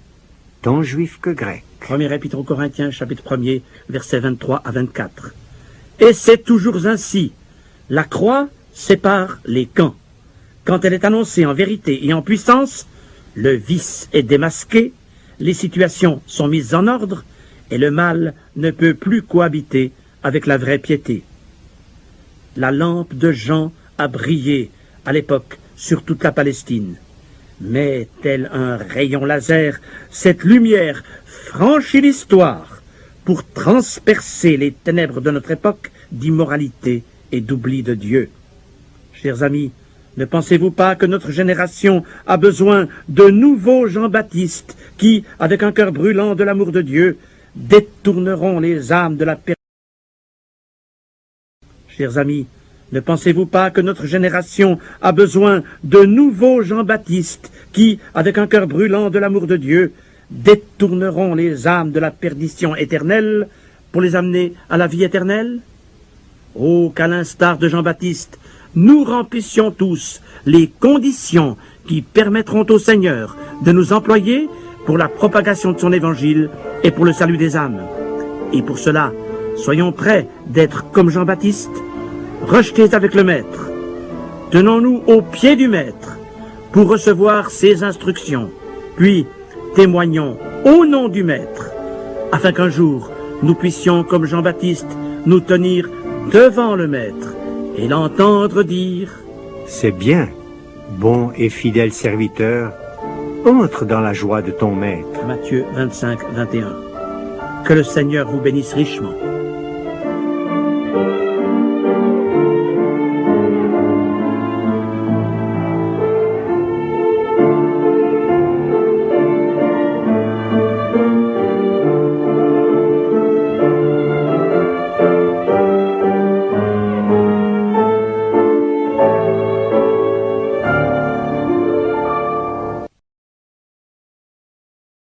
tant juifs que grecs. Premier épître aux Corinthiens, chapitre 1er, versets 23 à 24. Et c'est toujours ainsi. La croix sépare les camps. Quand elle est annoncée en vérité et en puissance, le vice est démasqué, les situations sont mises en ordre, et le mal ne peut plus cohabiter avec la vraie piété. La lampe de Jean a brillé à l'époque sur toute la Palestine. Mais, tel un rayon laser, cette lumière franchit l'histoire pour transpercer les ténèbres de notre époque d'immoralité et d'oubli de Dieu. Chers amis, ne pensez-vous pas que notre génération a besoin de nouveaux Jean-Baptiste qui, avec un cœur brûlant de l'amour de Dieu, détourneront les âmes de la perdition? Chers amis, ne pensez-vous pas que notre génération a besoin de nouveaux Jean-Baptiste qui, avec un cœur brûlant de l'amour de Dieu, détourneront les âmes de la perdition éternelle pour les amener à la vie éternelle? Oh, qu'à l'instar de Jean-Baptiste, nous remplissions tous les conditions qui permettront au Seigneur de nous employer pour la propagation de son évangile et pour le salut des âmes. Et pour cela, soyons prêts d'être comme Jean-Baptiste, rejetés avec le Maître. Tenons-nous au pied du Maître pour recevoir ses instructions, puis témoignons au nom du Maître, afin qu'un jour nous puissions, comme Jean-Baptiste, nous tenir devant le Maître et l'entendre dire « C'est bien, bon et fidèle serviteur, entre dans la joie de ton Maître. » Matthieu 25, 21. Que le Seigneur vous bénisse richement.